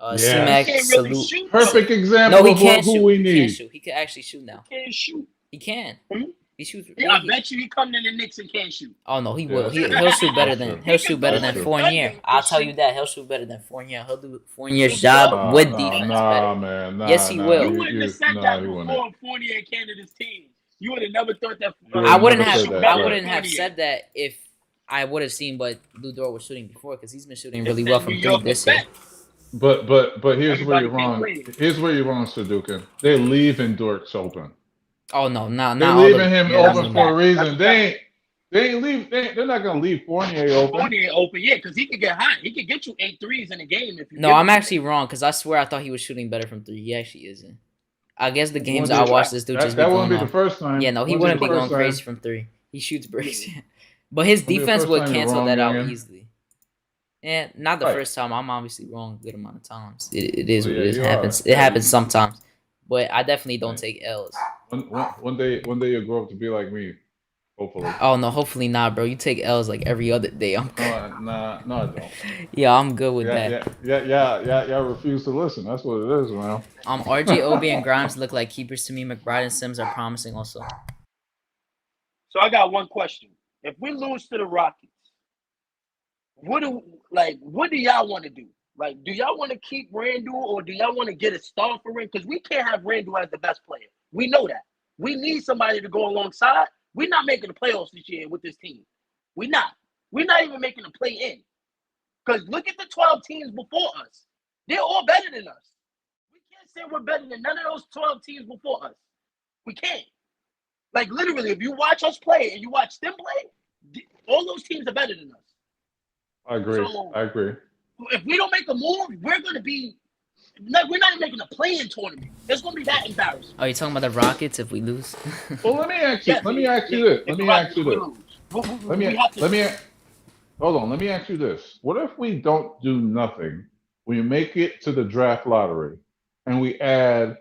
Yeah. C-Mac, He can't really salute. shoot. Perfect though. example No, he of can't who shoot. we He need. can't shoot. He can actually shoot now. He can't shoot. He can. Hmm? He shoots. Yeah, I bet you he come to the Knicks and can't shoot. Oh no, he Yeah, will. that's He'll shoot better That's than true. he'll shoot better That's than true. Fournier. I'll tell you that he'll shoot better than Fournier. He'll do Fournier's Nah, job with defense Nah, better. man. Nah, Yes, he nah. will. You wouldn't have said Nah, that he wouldn't. before Fournier came to this team. You would have never thought that. You I would've wouldn't never have. said that, I right. wouldn't have said that if I would have seen what Lou Dort was shooting before because he's been shooting really well from New 3 York this was year. back. But here's where Everybody you're can't wrong. play it. Here's where you're wrong, Sadukin. They're leaving Dort's open. Oh no, not They're all the. leaving him Yeah, open for a reason. They ain't leave. They're not gonna leave Fournier open. Fournier open, yeah, because he could get hot. He could get you 8 threes in a game if you. No, give I'm him actually wrong because I swear I thought he was shooting better from 3. He actually isn't. I guess the games I Wouldn't be- watched, this dude just be that going wouldn't be off. the first time. Yeah, no, he wouldn't be going crazy from 3. He shoots bricks. But his Wouldn't be the defense first would time you're cancel wrong, that out youngin. easily. Yeah, not the Right. first time. I'm obviously wrong a good amount of times. It is Oh, what yeah, it is. you It happens. are. It happens sometimes. But I definitely don't Right. take L's. One day you'll grow up to be like me. Hopefully. Oh no, hopefully not, bro. You take L's like every other day. I'm good. No, I don't. Yeah, I'm good with that. Yeah. Refuse to listen. That's what it is, man. RJ, Obi, and Grimes look like keepers to me. McBride and Sims are promising also. So I got one question. If we lose to the Rockets, what do y'all want to do? Like, do y'all want to keep Randle or do y'all want to get a star for Randle? Because we can't have Randle as the best player. We know that. We need somebody to go alongside. We're not making the playoffs this year with this team. We're not. We're not even making the play-in. Because look at the 12 teams before us. They're all better than us. We can't say we're better than none of those 12 teams before us. We can't. Like, literally, if you watch us play and you watch them play, all those teams are better than us. I agree. So- I agree. If we don't make a move, we're going to be – we're not even making a play-in tournament. It's going to be that embarrassing. Are you talking about the Rockets if we lose? Well, let me ask you. Yes, Let me ask you yeah, this. if Let the me Rockets ask you this. lose, Let me hold on. Let me ask you this. What if we don't do nothing? We make it to the draft lottery, and we add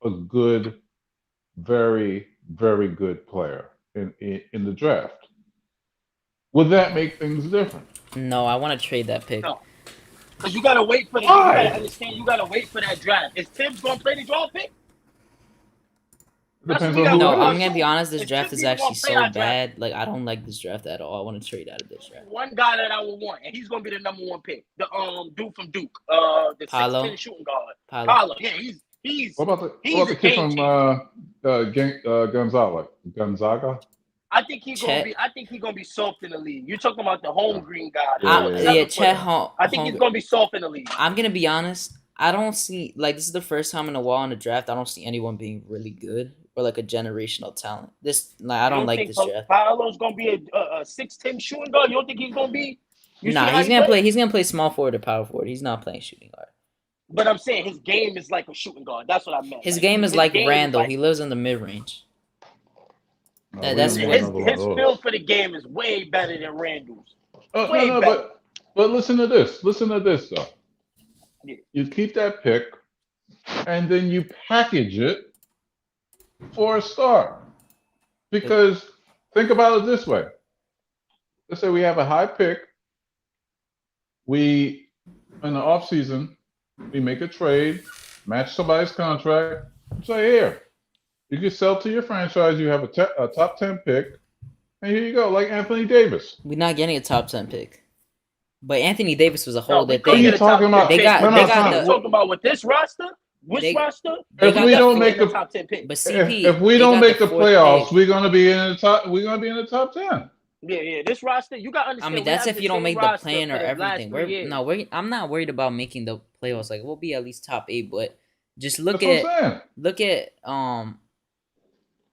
a good, very, very good player in the draft. Would that make things different? No, I want to trade that pick. No. Because you got to wait for the – you got to understand you got to wait for that draft. Is Tibbs going to play the draft pick? Depends what we on who No, it got. I'm is. gonna be honest. This It's draft just is people actually gonna play so our draft. bad. Like I don't like this draft at all. I want to trade out of this draft. One guy that I would want, and he's going to be the #1 pick. The dude from Duke. The Paolo? 6'10" shooting guard. Paolo. Paolo. Yeah, he's What about He's the a kid game from Gonzaga? I think he's Chet. gonna be soft in the league. You're talking about the home green guy. Yeah. Chet I think he's gonna be soft in the league. I'm gonna be honest. I don't see like this is the first time in a while in the draft. I don't see anyone being really good or like a generational talent. I don't like this draft. Paolo's gonna be a 6'10" shooting guard. You don't think he's gonna be? Nah, he's gonna play. He's gonna play small forward or power forward. He's not playing shooting guard. But I'm saying his game is like a shooting guard. That's what I meant. His game is like Randle. like- He lives in the mid range. No, That's we what- don't his want feel for the game is way better than Randall's. Oh, Way no, better. but listen to this. Listen to this though. Yeah. You keep that pick, and then you package it for a star. Because think about it this way. Let's say we have a high pick. We in the off season, we make a trade, match somebody's contract. Say here, you can sell to your franchise. You have a top 10 pick, and here you go, like Anthony Davis. We're not getting a top 10 pick. But Anthony Davis was a No, whole we other could thing. get a top talking 10 about? They pick. got- But they this got is the- what we're talking about with this roster. Which They- roster? they If got we the- don't make the the top 10 pick. But CP, if we they don't got make the fourth playoffs, pick. we're gonna be in the top. We're gonna be in the top 10. Yeah, this roster, you gotta I understand. mean, we that's have if you don't same make the roster plan for or the last everything. 3 years. I'm not worried about making the playoffs. Like we'll be at least top 8, but just That's what I'm saying. look at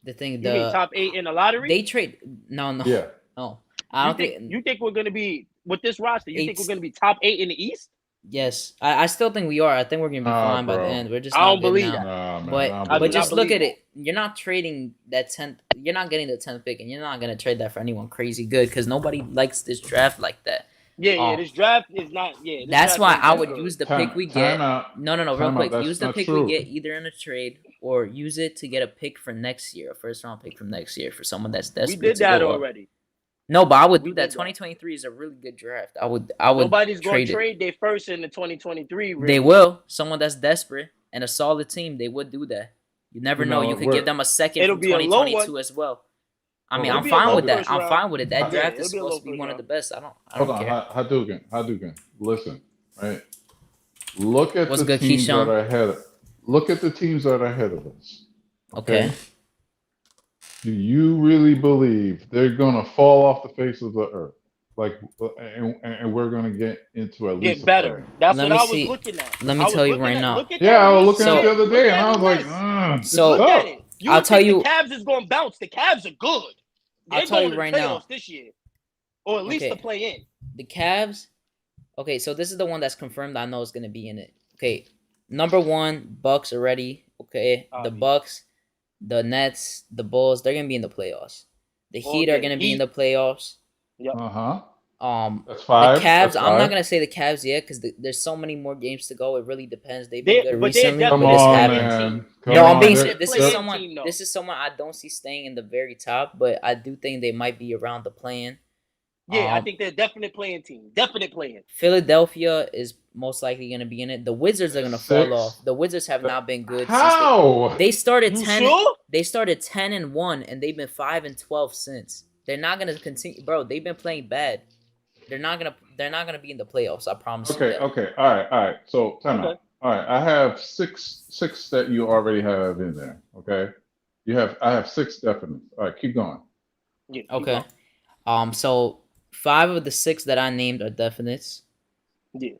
the thing. You mean top 8 in the lottery? They trade no. Yeah. No. I don't think. You think we're gonna be with this roster? You think Eight- we're gonna be top 8 in the East? Yes, I still think we are. I think we're gonna be fine by the bro. end. We're just I not don't good believe now. that. Nah, man, But I don't I do but believe not just that. look believe at it. You're not trading that 10th. You're not getting the 10th pick, and you're not gonna trade that for anyone crazy good because nobody likes this draft like that. Yeah, this draft is not. Yeah, this That's draft why ain't I that would good. use the Time- pick we time get. out. No, real Time out. quick. That's Use the not pick true. we get either in a trade or use it to get a pick for next year, a first round pick from next year for someone that's We desperate. did to that go up. already. No, but I would We do that. did that. 2023 is a really good draft. I would Nobody's gonna trade it. trade their first in the 2023. Really. They will. Someone that's desperate and a solid team, they would do that. You never You know. know, You could we're- give them a second It'll from be a low 2022 as well. I mean, It'll I'm be a fine low with that. first I'm round. fine with it. That Yeah, draft it'll is be a low supposed to be first one of round. the best. I Hold don't on, care. Hadouken. Listen, right? Look at What's the good, teams Keyshawn? that are ahead. Look at the teams that are ahead of us. Okay. Do you really believe they're gonna fall off the face of the earth? Like, and we're gonna get into at least Get a better. play? That's Let what me I was see. looking at. Let me I was tell you looking right at- now. Look at Yeah, that I was list. looking at it the other Look day, at and I was the like, list. So- Look it's at up. it. You I'll would tell think you- the Cavs is gonna bounce. The Cavs are good. They're I'll tell going you to the right now. playoffs this year, or at least Okay. to play in. The Cavs. Okay, so this is the one that's confirmed. I know is gonna be in it. Okay, number 1, Bucks already. Okay, the Obvious. Bucks, the Nets, the Bulls. They're gonna be in the playoffs. The All Heat are day. gonna be in Heat. the playoffs. Uh-huh. That's The 5. Cavs. That's I'm 5. not gonna say the Cavs yet because there's so many more games to go. It really depends. They've They- been good but they're recently, Come but this definitely on, happened. man. Come No, I'm on. being. They're This playing is someone. team, though. This is someone I don't see staying in the very top, but I do think they might be around the play-in. Yeah, I think they're definite playing team. Definite playing. Philadelphia is most likely going to be in it. The Wizards are going to fall 6. off. The Wizards have not been good How? since they started You 10. sure? They started 10-1, and they've been 5-12 since. They're not going to continue, bro. They've been playing bad. They're not gonna be in the playoffs. I promise you. Okay. that. Okay. All right. So time Okay. out. All right. I have six that you already have in there. Okay. I have 6 definite. All right. Keep going. Yeah, keep Okay. going. So 5 of the 6 that I named are definites. Yeah.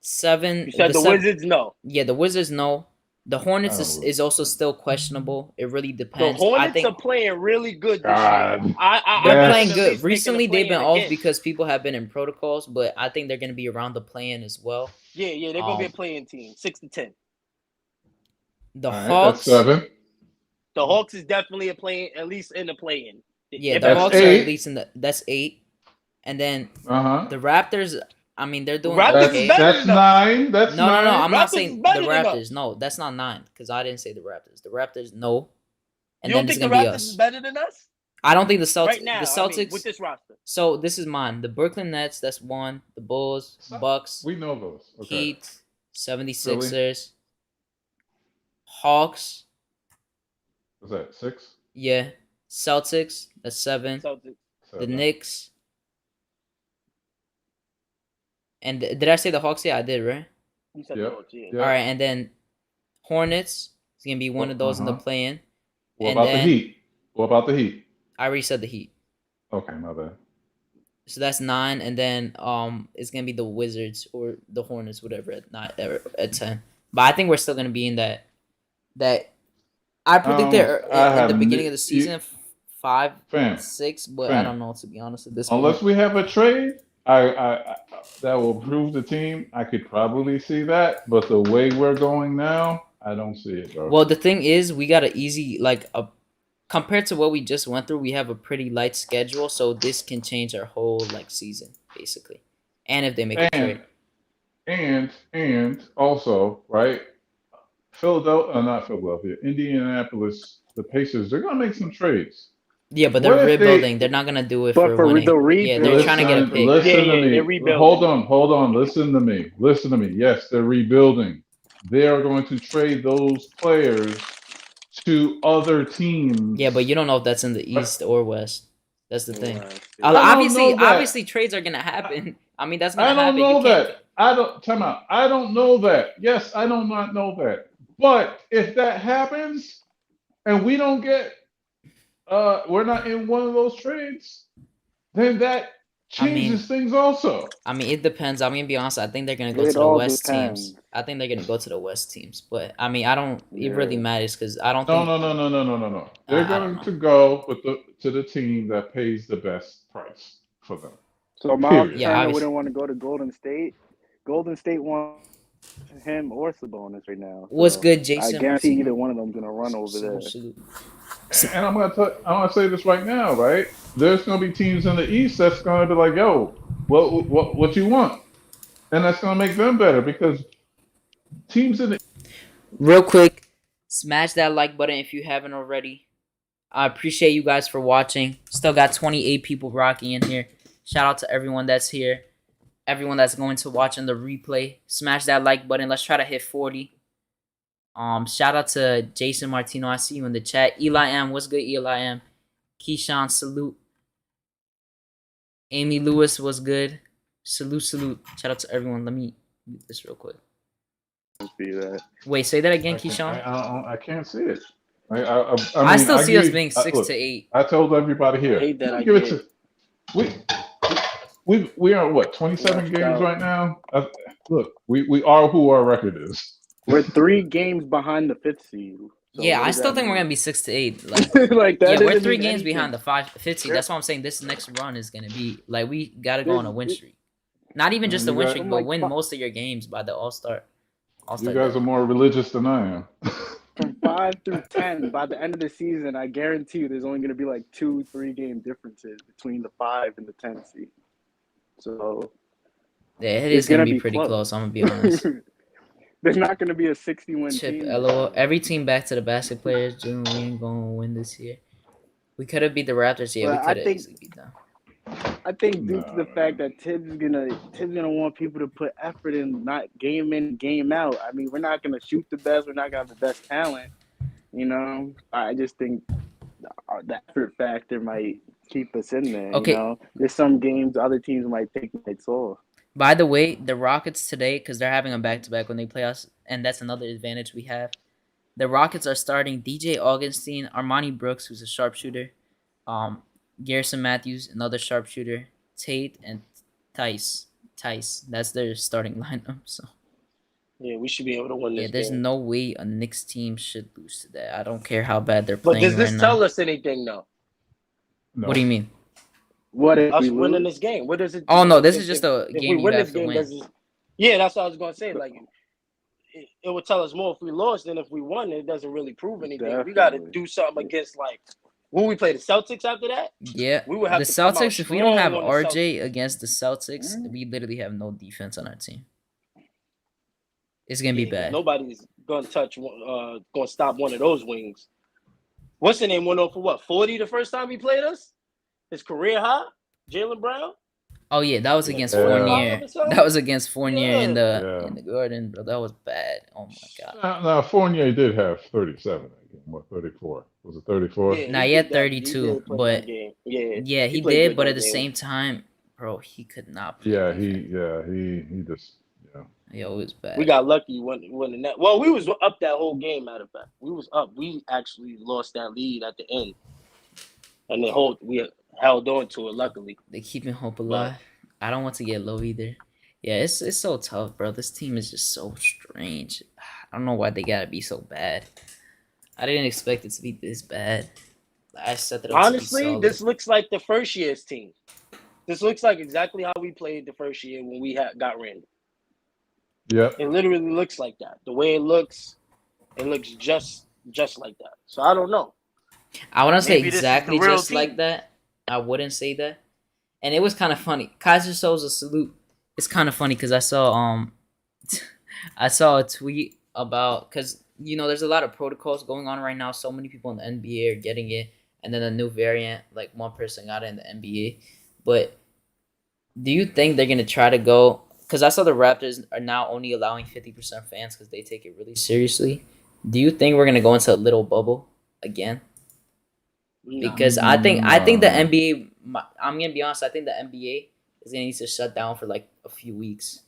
7. You said the seven- Wizards, no. Yeah, the Wizards no. The Hornets Oh. is also still questionable. It really The depends. Hornets I think are playing really good this God. year. they're Yes. playing at good. least Recently, making the they've been play-in off again. because people have been in protocols, but I think they're going to be around the play-in as well. Yeah, they're gonna be a playing team. 6-10. The All right. Hawks, That's 7. The Hawks is definitely a playing, at least in the play-in. yeah, If the That's Hawks not- are 8. at least in the. That's 8, and then Uh huh. the Raptors. I mean, they're doing Raptors That's is okay. better that's than us. 9. That's No, 9. I'm not Raptors saying is the better than Raptors. us. No, that's not 9 because I didn't say the Raptors. The Raptors, no, and You then don't it's think the gonna be Raptors us. is better than us? I don't think the Celtics. Right now, the Celtics. with this roster. So this is mine. The Brooklyn Nets, that's 1. The Bulls, Bucks, We know those. Okay. Heat, 76ers, Hawks, What's that? 6. yeah, Celtics, that's 7. Celtics. The Knicks, and did I say the Hawks? Yeah, I did, right? You said Yep. the Hawks, yeah. Yeah. All right, and then Hornets is gonna be one of those in the Uh-huh. play-in. What and about the then- Heat? What about the Heat? I already said the Heat, Okay, my bad. so that's 9, and then it's gonna be the Wizards or the Hornets, whatever at 9 at 10. But I think we're still gonna be in that. I predict they're I at have the beginning ni- of the season 5, Fam, 6, but I Fam. don't know, to be honest at this unless point. we have a trade, I that will prove the team. I could probably see that, but the way we're going now, I don't see it, bro. Well, the thing is, we got an easy compared to what we just went through, we have a pretty light schedule, so this can change our whole season basically. And if they make a trade, And also, right? Philadelphia, not Philadelphia, Indianapolis, the Pacers, they're gonna make some trades. yeah, but they're What if rebuilding. they They're not gonna do it But for for winning. the Yeah, they're rebuild, trying to get a pick. listen to they're me. rebuilding. Hold on, listen to me. Listen to me. Yes, they're rebuilding. They are going to trade those players to other teams. Yeah, but you don't know if that's in the East or West. That's the thing. I don't know that. Obviously, trades are gonna happen. I mean, that's gonna I don't happen. know You can't. that. I don't time out. I don't know that. Yes, I do not know that. But if that happens and we don't get we're not in one of those trades, then that changes things also. I mean, it depends. I'm gonna be honest. I think they're gonna go It to the all West depends. teams. I think they're gonna go to the West teams. But I mean, I don't. It Yeah. really matters because I don't No, think. no. They're I don't going to go with to the team that pays the best price for them. So Miles Period. Yeah, Turner obviously. wouldn't want to go to Golden State. Golden State wants him or Sabonis right now. What's So good, Jason? I guarantee either one of them's gonna run over there. And I'm gonna say this right now, right? There's gonna be teams in the East that's gonna be like, yo, what you want? And that's gonna make them better because teams in the Real quick, smash that like button if you haven't already. I appreciate you guys for watching. Still got 28 people rocking in here. Shout out to everyone that's here. Everyone that's going to watch on the replay. Smash that like button. Let's try to hit 40. Shout out to Jason Martino. I see you in the chat. Eli M. What's good, Eli M? Keyshawn, salute. Amy Lewis was good. Salute. Shout out to everyone. Let me mute this real quick. See that. Wait, say that again, Keyshawn. I can't see it. I still see us being 6 to 8. I told everybody here. I hate that Give it idea. to we are what 27 games right now. Look, we are who our record is. We're 3 games behind the 5th seed. So Yeah, what I does still that think we're mean? gonna be 6 to 8. Like, like that. yeah, we're doesn't 3 mean games anything. behind the 5th seed. That's why I'm saying this next run is gonna be like we gotta go on a win streak. Not even just a win streak, but win most of your games by the All-Star. You guys are more religious than I am. From 5 through 10, by the end of the season, I guarantee you there's only going to be like 2-3 game differences between the 5 and the 10 seed. So Yeah, it is gonna be pretty close. I'm gonna be honest. there's not going to be a 60-win Chip, team. LOL. Every team back to the basket players. June, we ain't gonna win this year. We could have beat the Raptors. Yeah, But we I could have think- easily beat them. I think due to the fact that Tibbs is gonna want people to put effort in, not game in, game out. I mean, we're not gonna shoot the best. We're not gonna have the best talent. You know, I just think the effort factor might keep us in there. Okay. You know, there's some games other teams might take nights off. By the way, the Rockets today, because they're having a back-to-back when they play us, and that's another advantage we have. The Rockets are starting DJ Augustine, Armani Brooks, who's a sharpshooter, Garrison Matthews, another sharpshooter, Tate, and Tice. That's their starting lineup. So Yeah, we should be able to win this. yeah, there's game. no way a Knicks team should lose to that. I don't care how bad they're But playing does this right tell now. us anything though? No. What do you mean? What if Us we winning lose? this game? What does it? Oh no, this if- is just if- a if game we you win have this to game, win. does it? Yeah, that's what I was gonna say. Like, it would tell us more if we lost than if we won. It doesn't really prove anything. We got to Definitely. do something against like when we play the Celtics after that. Yeah, We would have the to come out Celtics. If we don't have strong on the RJ against the Celtics, Mm. we literally have no defense on our team. It's gonna be Yeah, bad. nobody's gonna gonna stop one of those wings. What's the name? Went on for what? 40 the first time he played us. His career high. Jaylen Brown. Oh yeah, that was against Yeah. Fournier. That was against Fournier in Yeah. the Garden, bro. That was bad. Oh my god. Now Fournier did have 37 that game. What 34? Was it 34? Yeah, Nah, he he had did that. 32, did play but that game. Yeah, yeah, he played did. good But that at the game. same time, bro, he could not play. Yeah, defense. he just Yo, it was bad. We got lucky when the net. Well, we was up that whole game. Matter of fact, we was up. We actually lost that lead at the end, and we held on to it. Luckily, They keeping hope alive. I don't want to get low either. Yeah, it's so tough, bro. This team is just so strange. I don't know why they gotta be so bad. I didn't expect it to be this bad. I set it up honestly, to be solid. this looks like the first year's team. This looks like exactly how we played the first year when we got Randle. Yep. It literally looks like that. The way it looks just like that. So I don't know. I wouldn't say Maybe this is the exactly real just like team. that. I wouldn't say that. And it was kind of funny. Kaiser Souza salute. It's kind of funny because I saw I saw a tweet about because there's a lot of protocols going on right now. So many people in the NBA are getting it, and then a new variant, like one person got it in the NBA. But do you think they're gonna try to go? Because I saw the Raptors are now only allowing 50% fans because they take it really seriously. Do you think we're gonna go into a little bubble again? No. Because I think the No. NBA. I'm gonna be honest. I think the NBA is gonna need to shut down for like a few weeks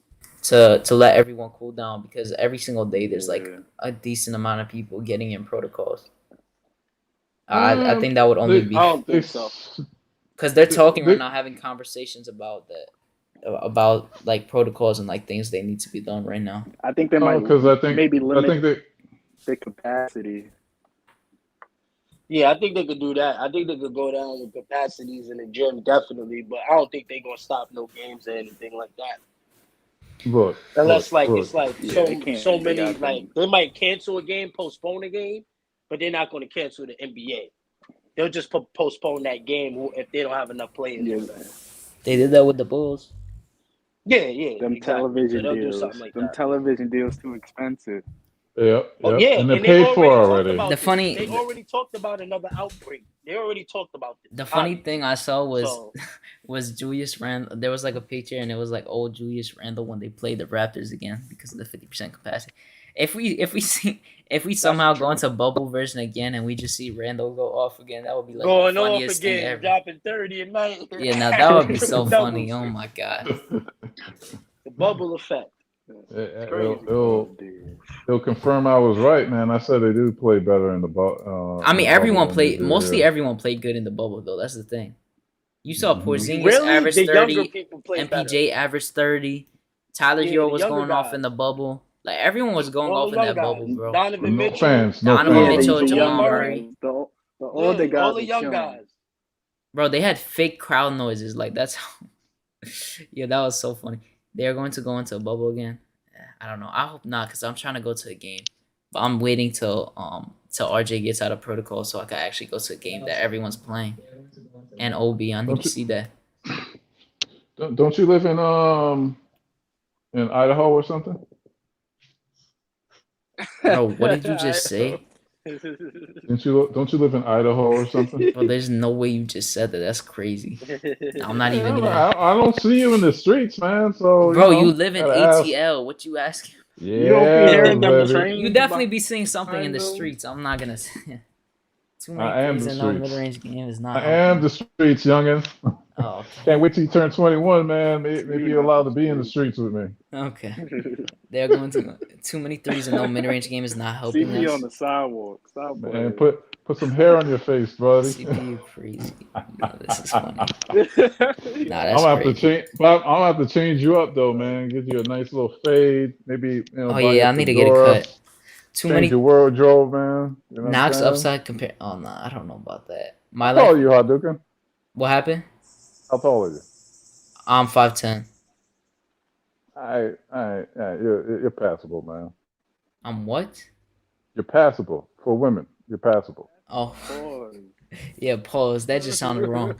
to let everyone cool down because every single day there's like a decent amount of people getting in protocols. I think that would only They, be I don't they, think so. because they're talking right they, now, having conversations about that, about like protocols and like things they need to be done right now. I think they no, might because maybe I limit think they. the capacity. Yeah, I think they could do that. I think they could go down with capacities in the gym, definitely. But I don't think they're gonna stop no games or anything like that. Look, Unless look. it's like Yeah, they can't. so They many got like they might cancel a game, postpone a game, but they're not going to cancel the NBA. They'll just postpone that game if they don't have enough players. Yeah, They did that with the Bulls. Yeah, them exactly. So television they'll do deals. something like Them that. television deals too expensive. Yep, Oh yep. yeah, And they're and they paid for already talked already. about The this. funny- They already talked about another outbreak. They already talked about this. The funny thing I saw was So was Julius Randle. There was like a picture and it was like old Julius Randle when they played the Raptors again because of the 50% capacity. If we somehow go into bubble version again and we just see Randle go off again, that would be like going the off funniest thing again, ever. dropping 30 a night. Yeah, now that would be so Triple funny. doubles. Oh my god. The bubble effect. Crazy. It'll confirm I was right, man. I said they do play better in the I mean, everyone bubble than they played. do Mostly here. everyone played good in the bubble though. That's the thing. You saw Mhm. Porzingis Really, average the younger 30, people play better. MPJ averaged 30. Tyler Yeah, Hero the was younger going off in guys. the bubble. Like everyone was going All off the in young that guys. bubble, bro. Donovan No Mitchell. fans, no Donovan fans. Mitchell, the Jamal young Murray. guys, the older guys all the are young chilling. guys. Bro, they had fake crowd noises. Like that's yeah, that was so funny. They're going to go into a bubble again. I don't know. I hope not, because I'm trying to go to a game. But I'm waiting till RJ gets out of protocol so I can actually go to a game that everyone's playing. And OB, I need to see that. Don't you live in Idaho or something? Bro, what did you just say? Don't you live in Idaho or something? Bro, there's no way you just said that. That's crazy. I'm not even Yeah, gonna. I don't see you in the streets, man. So Bro, you know, live in gotta ask. ATL. What you asking? You don't be Yeah, hearing them baby. trains. You definitely be seeing something in the behind them. streets. I'm not gonna say. Too I many am threes the and no streets. mid-range game is not I am helping. the streets, youngin. Oh, okay. Can't wait till you turn 21, man. Maybe you're allowed to be in the streets with me. Okay. They're going to too many threes and no mid-range game is not helping CP us. on the sidewalk. Stop Man, playing. put some hair on your face, buddy. CPU crazy. No, this is funny. Nah, I'm that's gonna have to crazy. change. I'm gonna have to change you up though, man. Get you a nice little fade. Maybe Oh buy you yeah, a I need to get a fedora. cut. Too Change many your wardrobe, man. You know what I'm Knox saying? upside compare. Oh no, I don't know about that. My How tall life. are you, Hadouken? What happened? How tall are you? I'm 5'10". You're passable, man. I'm what? You're passable for women. You're passable. Oh Boy. yeah, pause. That just sounded wrong.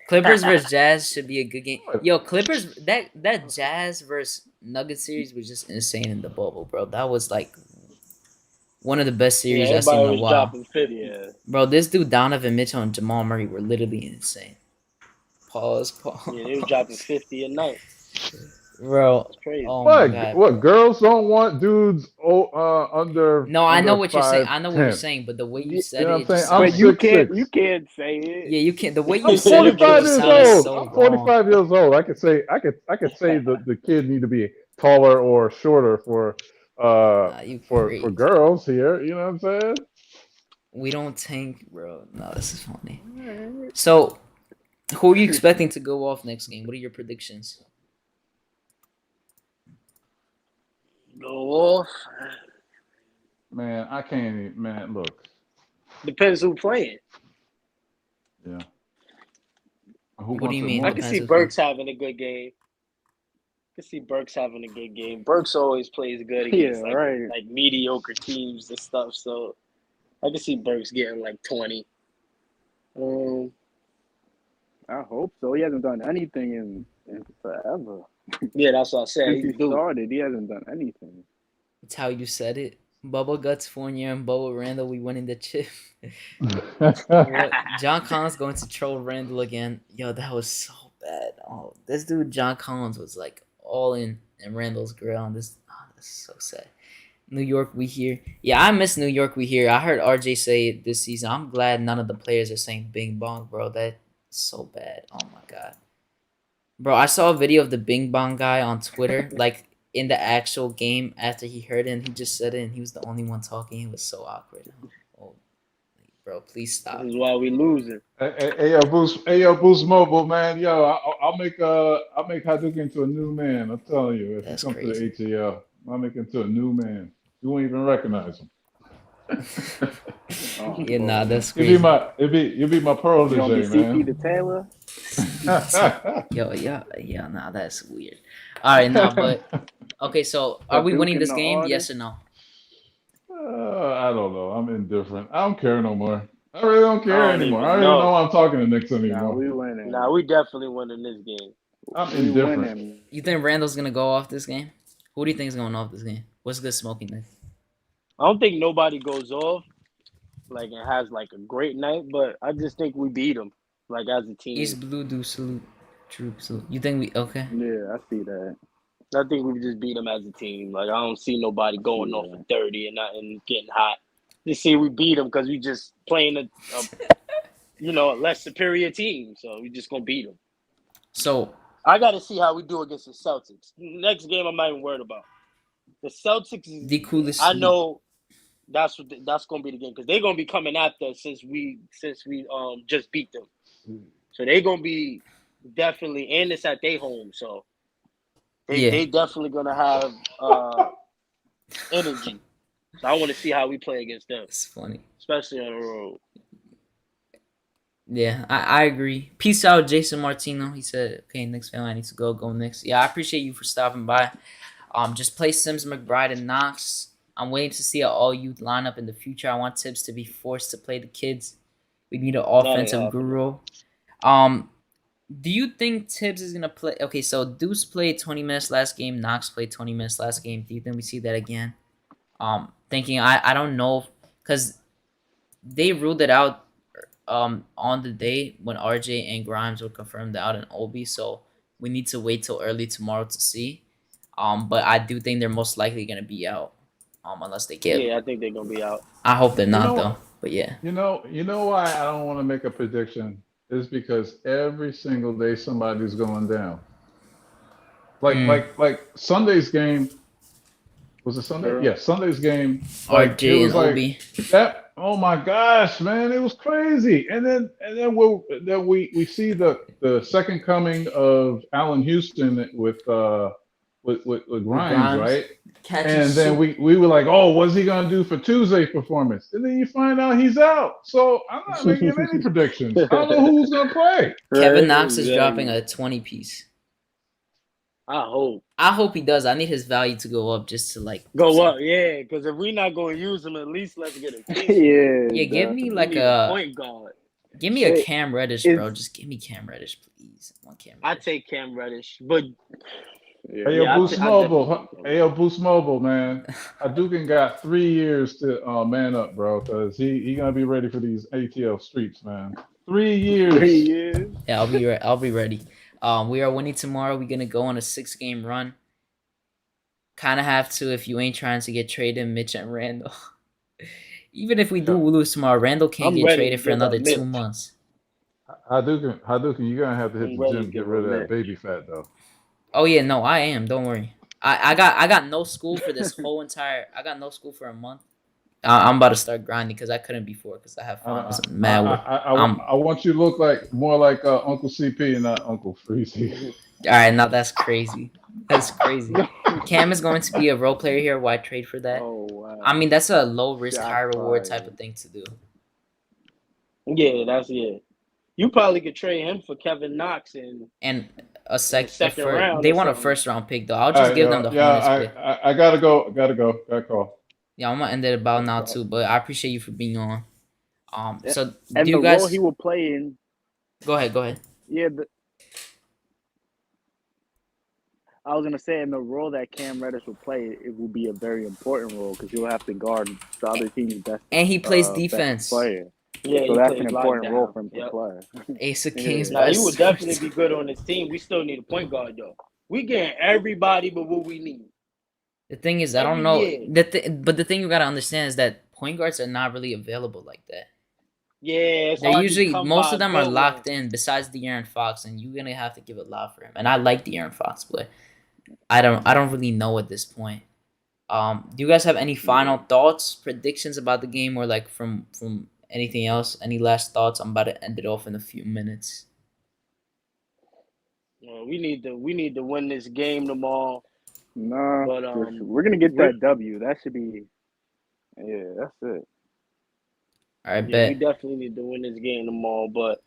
Clippers versus Jazz should be a good game. Yo, Clippers. That Jazz versus Nuggets series was just insane in the bubble, bro. That was like one of the best series I've seen everybody in a was while. dropping 50. Yeah. Bro, this dude Donovan Mitchell and Jamal Murray were literally insane. Pause. Yeah, they was dropping 50 a night. Bro, It's crazy. oh my god. What girls don't want dudes under? No, I know under what you're saying. I know what you're 5'10". saying, but the way you You said know what it, I'm it just saying? I'm But you 6'6". can't say it. yeah, you can't. The way you I'm said it, bro, 45 just years sounded old. so I'm 45 wrong. years old. I could say the kid need to be taller or shorter for Nah, you for crazy. girls here. You know what I'm saying? We don't tank, bro. No, this is funny. So, who are you expecting to go off next game? What are your predictions? Go off. Man, I can't even. Man, look. Depends who playing. Yeah. Who What do wants you it mean? more? I can Depends see who Burks having a good game. Burks always plays good against Yeah, right. like mediocre teams and stuff. So I can see Burks getting like 20. Um, I hope so. He hasn't done anything in forever. Yeah, that's what I said. Since He's he due. started, he hasn't done anything. It's how you said it. Bubba Guts Fournier and Bubba Randall, we winning the chip. What? John Collins going to troll Randall again. Yo, that was so bad. Oh, this dude John Collins was like all in Randall's grill on this. Oh, that's so sad. New York, we here. Yeah, I miss New York, we here. I heard RJ say it this season. I'm glad none of the players are saying Bing Bong, bro. That's so bad. Oh my god, bro. I saw a video of the Bing Bong guy on Twitter, like in the actual game after he heard it, and he just said it, and he was the only one talking. It was so awkward. Oh, bro, please stop. This is why we losing. Hey, yo, Boost Mobile, man. Yo, I'll make Hadouken into a new man. I'm telling you, if That's he comes crazy. to the ATL, I'll make him into a new man. You won't even recognize him. Oh, Yeah, nah, that's You'll crazy. be my pearl you gonna be DJ, CP the man. Taylor? Yo, yeah, nah, that's weird. All right, nah, but okay. So, are we winning Hadouken this the game? artist? Yes or no? I don't know. I'm indifferent. I don't care no more. I really don't care I don't anymore. even I don't even know know. why I'm talking to Knicks Nah, anymore. we winning. Nah, we definitely winning this game. I'm We indifferent. winning. You think Randall's gonna go off this game? Who do you think is going off this game? What's good smoking night? I don't think nobody goes off like and has like a great night, but I just think we beat them like as a team. East Blue do salute. True salute. You think we okay? Yeah, I see that. I think we just beat them as a team. Like I don't see nobody going off for 30 and not and getting hot. Just see we beat them because we just playing a less superior team. So we just gonna beat them. So I got to see how we do against the Celtics. Next game, I'm not even worried about. The Celtics is. the coolest. I know that's gonna be the game because they're gonna be coming after us since we just beat them. So they're gonna be definitely, and it's at their home, so they definitely gonna have energy. So I want to see how we play against them, It's funny. especially on the road. Yeah, I agree. Peace out, Jason Martino. He said, "Okay, Knicks fan, I need to go Knicks." Yeah, I appreciate you for stopping by. Just play Sims, McBride, and Knox. I'm waiting to see an all-youth lineup in the future. I want Tibbs to be forced to play the kids. We need an offensive guru. Do you think Tibbs is gonna play? Okay, so Deuce played 20 minutes last game. Knox played 20 minutes last game. Do you think we see that again? Thinking I don't know because they ruled it out on the day when RJ and Grimes were confirmed out in Obi, so we need to wait till early tomorrow to see. But I do think they're most likely gonna be out. Unless they get. Yeah, I think they're gonna be out. I hope they're not though. But yeah. You know why I don't want to make a prediction is because every single day somebody's going down. Like Sunday's game. Was it Sunday? Sure. Yeah, Sunday's game. RJ and Obi. That, oh my gosh, man, it was crazy. And then we see the second coming of Allen Houston with Grimes, right? And then we were like, oh, what's he gonna do for Tuesday's performance? And then you find out he's out. So I'm not making any predictions. I don't know who's gonna play. Kevin Knox is dropping a 20 piece. I hope he does. I need his value to go up just to like go up, yeah. Because if we're not going to use him, at least let's get a piece. Yeah, give me like a point guard. Give me a Cam Reddish, bro. Just give me Cam Reddish, please. I want Cam Reddish. I take Cam Reddish, but hey, yo, Boost Mobile. Hey, yo, Boost Mobile, man. Hadouken got 3 years to man up, bro, because he gonna be ready for these ATL streets, man. 3 years. 3 years. Yeah, I'll be ready. We are winning tomorrow. We're gonna go on a 6-game run. Kind of have to if you ain't trying to get traded, Mitch and Randall. Even if we do lose tomorrow, Randall can't get traded for another 2 months. Hadouken, you're gonna have to hit the gym, get rid of that baby fat though. Oh yeah, no, I am. Don't worry. I got no school for this whole entire. I got no school for a month. I'm about to start grinding because I couldn't before because I have fun. I want you to look more like Uncle CP and not Uncle Freezy. All right, now that's crazy. That's crazy. Cam is going to be a role player here. Why trade for that? Oh wow. I mean, that's a low risk, high reward type of thing to do. Yeah, you probably could trade him for Kevin Knox and a second round. They want a first round pick though. I'll just give them the Hornets pick. I gotta go. Got to call. Yeah, I'm gonna end it about now too. But I appreciate you for being on. So And do the you role guys he will play in, go ahead? yeah, I was gonna say, in the role that Cam Reddish will play, it will be a very important role because you'll have to guard the other team's And he plays best defense. player. Yeah, So he that's an plays important role lockdown. for him to Yep. play. Ace of Yeah. Kings Now he would best definitely source. be good on this team. We still need a point guard though. We getting everybody but what we need. The thing is, I don't Every know. year. But the thing you gotta understand is that point guards are not really available like that. Yeah, it's They're hard to usually come most by of a them are good one. locked in. Besides De'Aaron Fox, and you're gonna have to give a lot for him. And I like De'Aaron Fox, but I don't really know at this point. Do you guys have any final thoughts, predictions about the game, or like from anything else? Any last thoughts? I'm about to end it off in a few minutes. We need to win this game tomorrow. Nah, But we're gonna get we're, that W. That should be, yeah, that's it. All right, yeah, we bet. definitely need to win this game tomorrow. But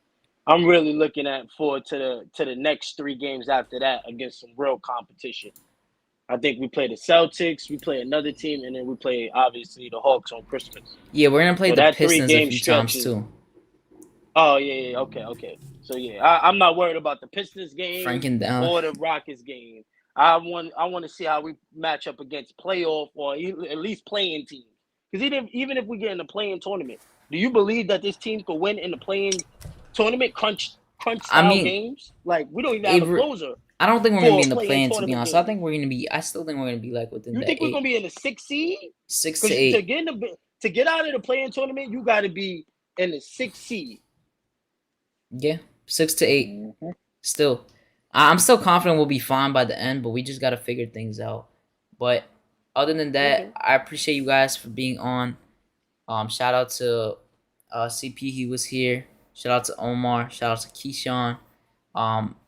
I'm really looking forward to the next 3 games after that against some real competition. I think we play the Celtics, we play another team, and then we play obviously the Hawks on Christmas. Yeah, we're gonna play So the that three Pistons a game few stretch times is. too. Oh yeah, okay. So yeah, I'm not worried about the Pistons game Franken down. or the Rockets game. I want to see how we match up against playoff or at least playing teams. Because even if we get in the playing tournament, do you believe that this team could win in the playing tournament crunch I style mean, games? Like we don't even have it. a closer I don't think we're gonna for be a in the playing play-in, to be tournament honest. game. I still think we're gonna be like within You the think we're eight, gonna be in the 6th seed? 6 to Because eight. to get out of the playing tournament, you got to be in the 6th seed. Yeah, 6 to 8. Mm-hmm. Still, I'm still confident we'll be fine by the end, but we just gotta figure things out. But other than that, Okay. I appreciate you guys for being on. Shout out to CP, he was here. Shout out to Omar. Shout out to Keyshawn.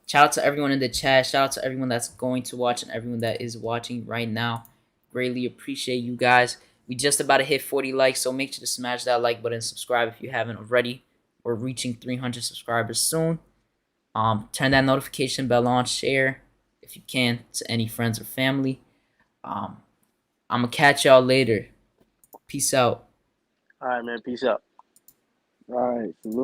Shout out to everyone in the chat. Shout out to everyone that's going to watch and everyone that is watching right now. Greatly appreciate you guys. We just about to hit 40 likes, so make sure to smash that like button and subscribe if you haven't already. We're reaching 300 subscribers soon. Turn that notification bell on. Share if you can to any friends or family. I'm gonna catch y'all later. Peace out. All right, man. Peace out. All right, salute.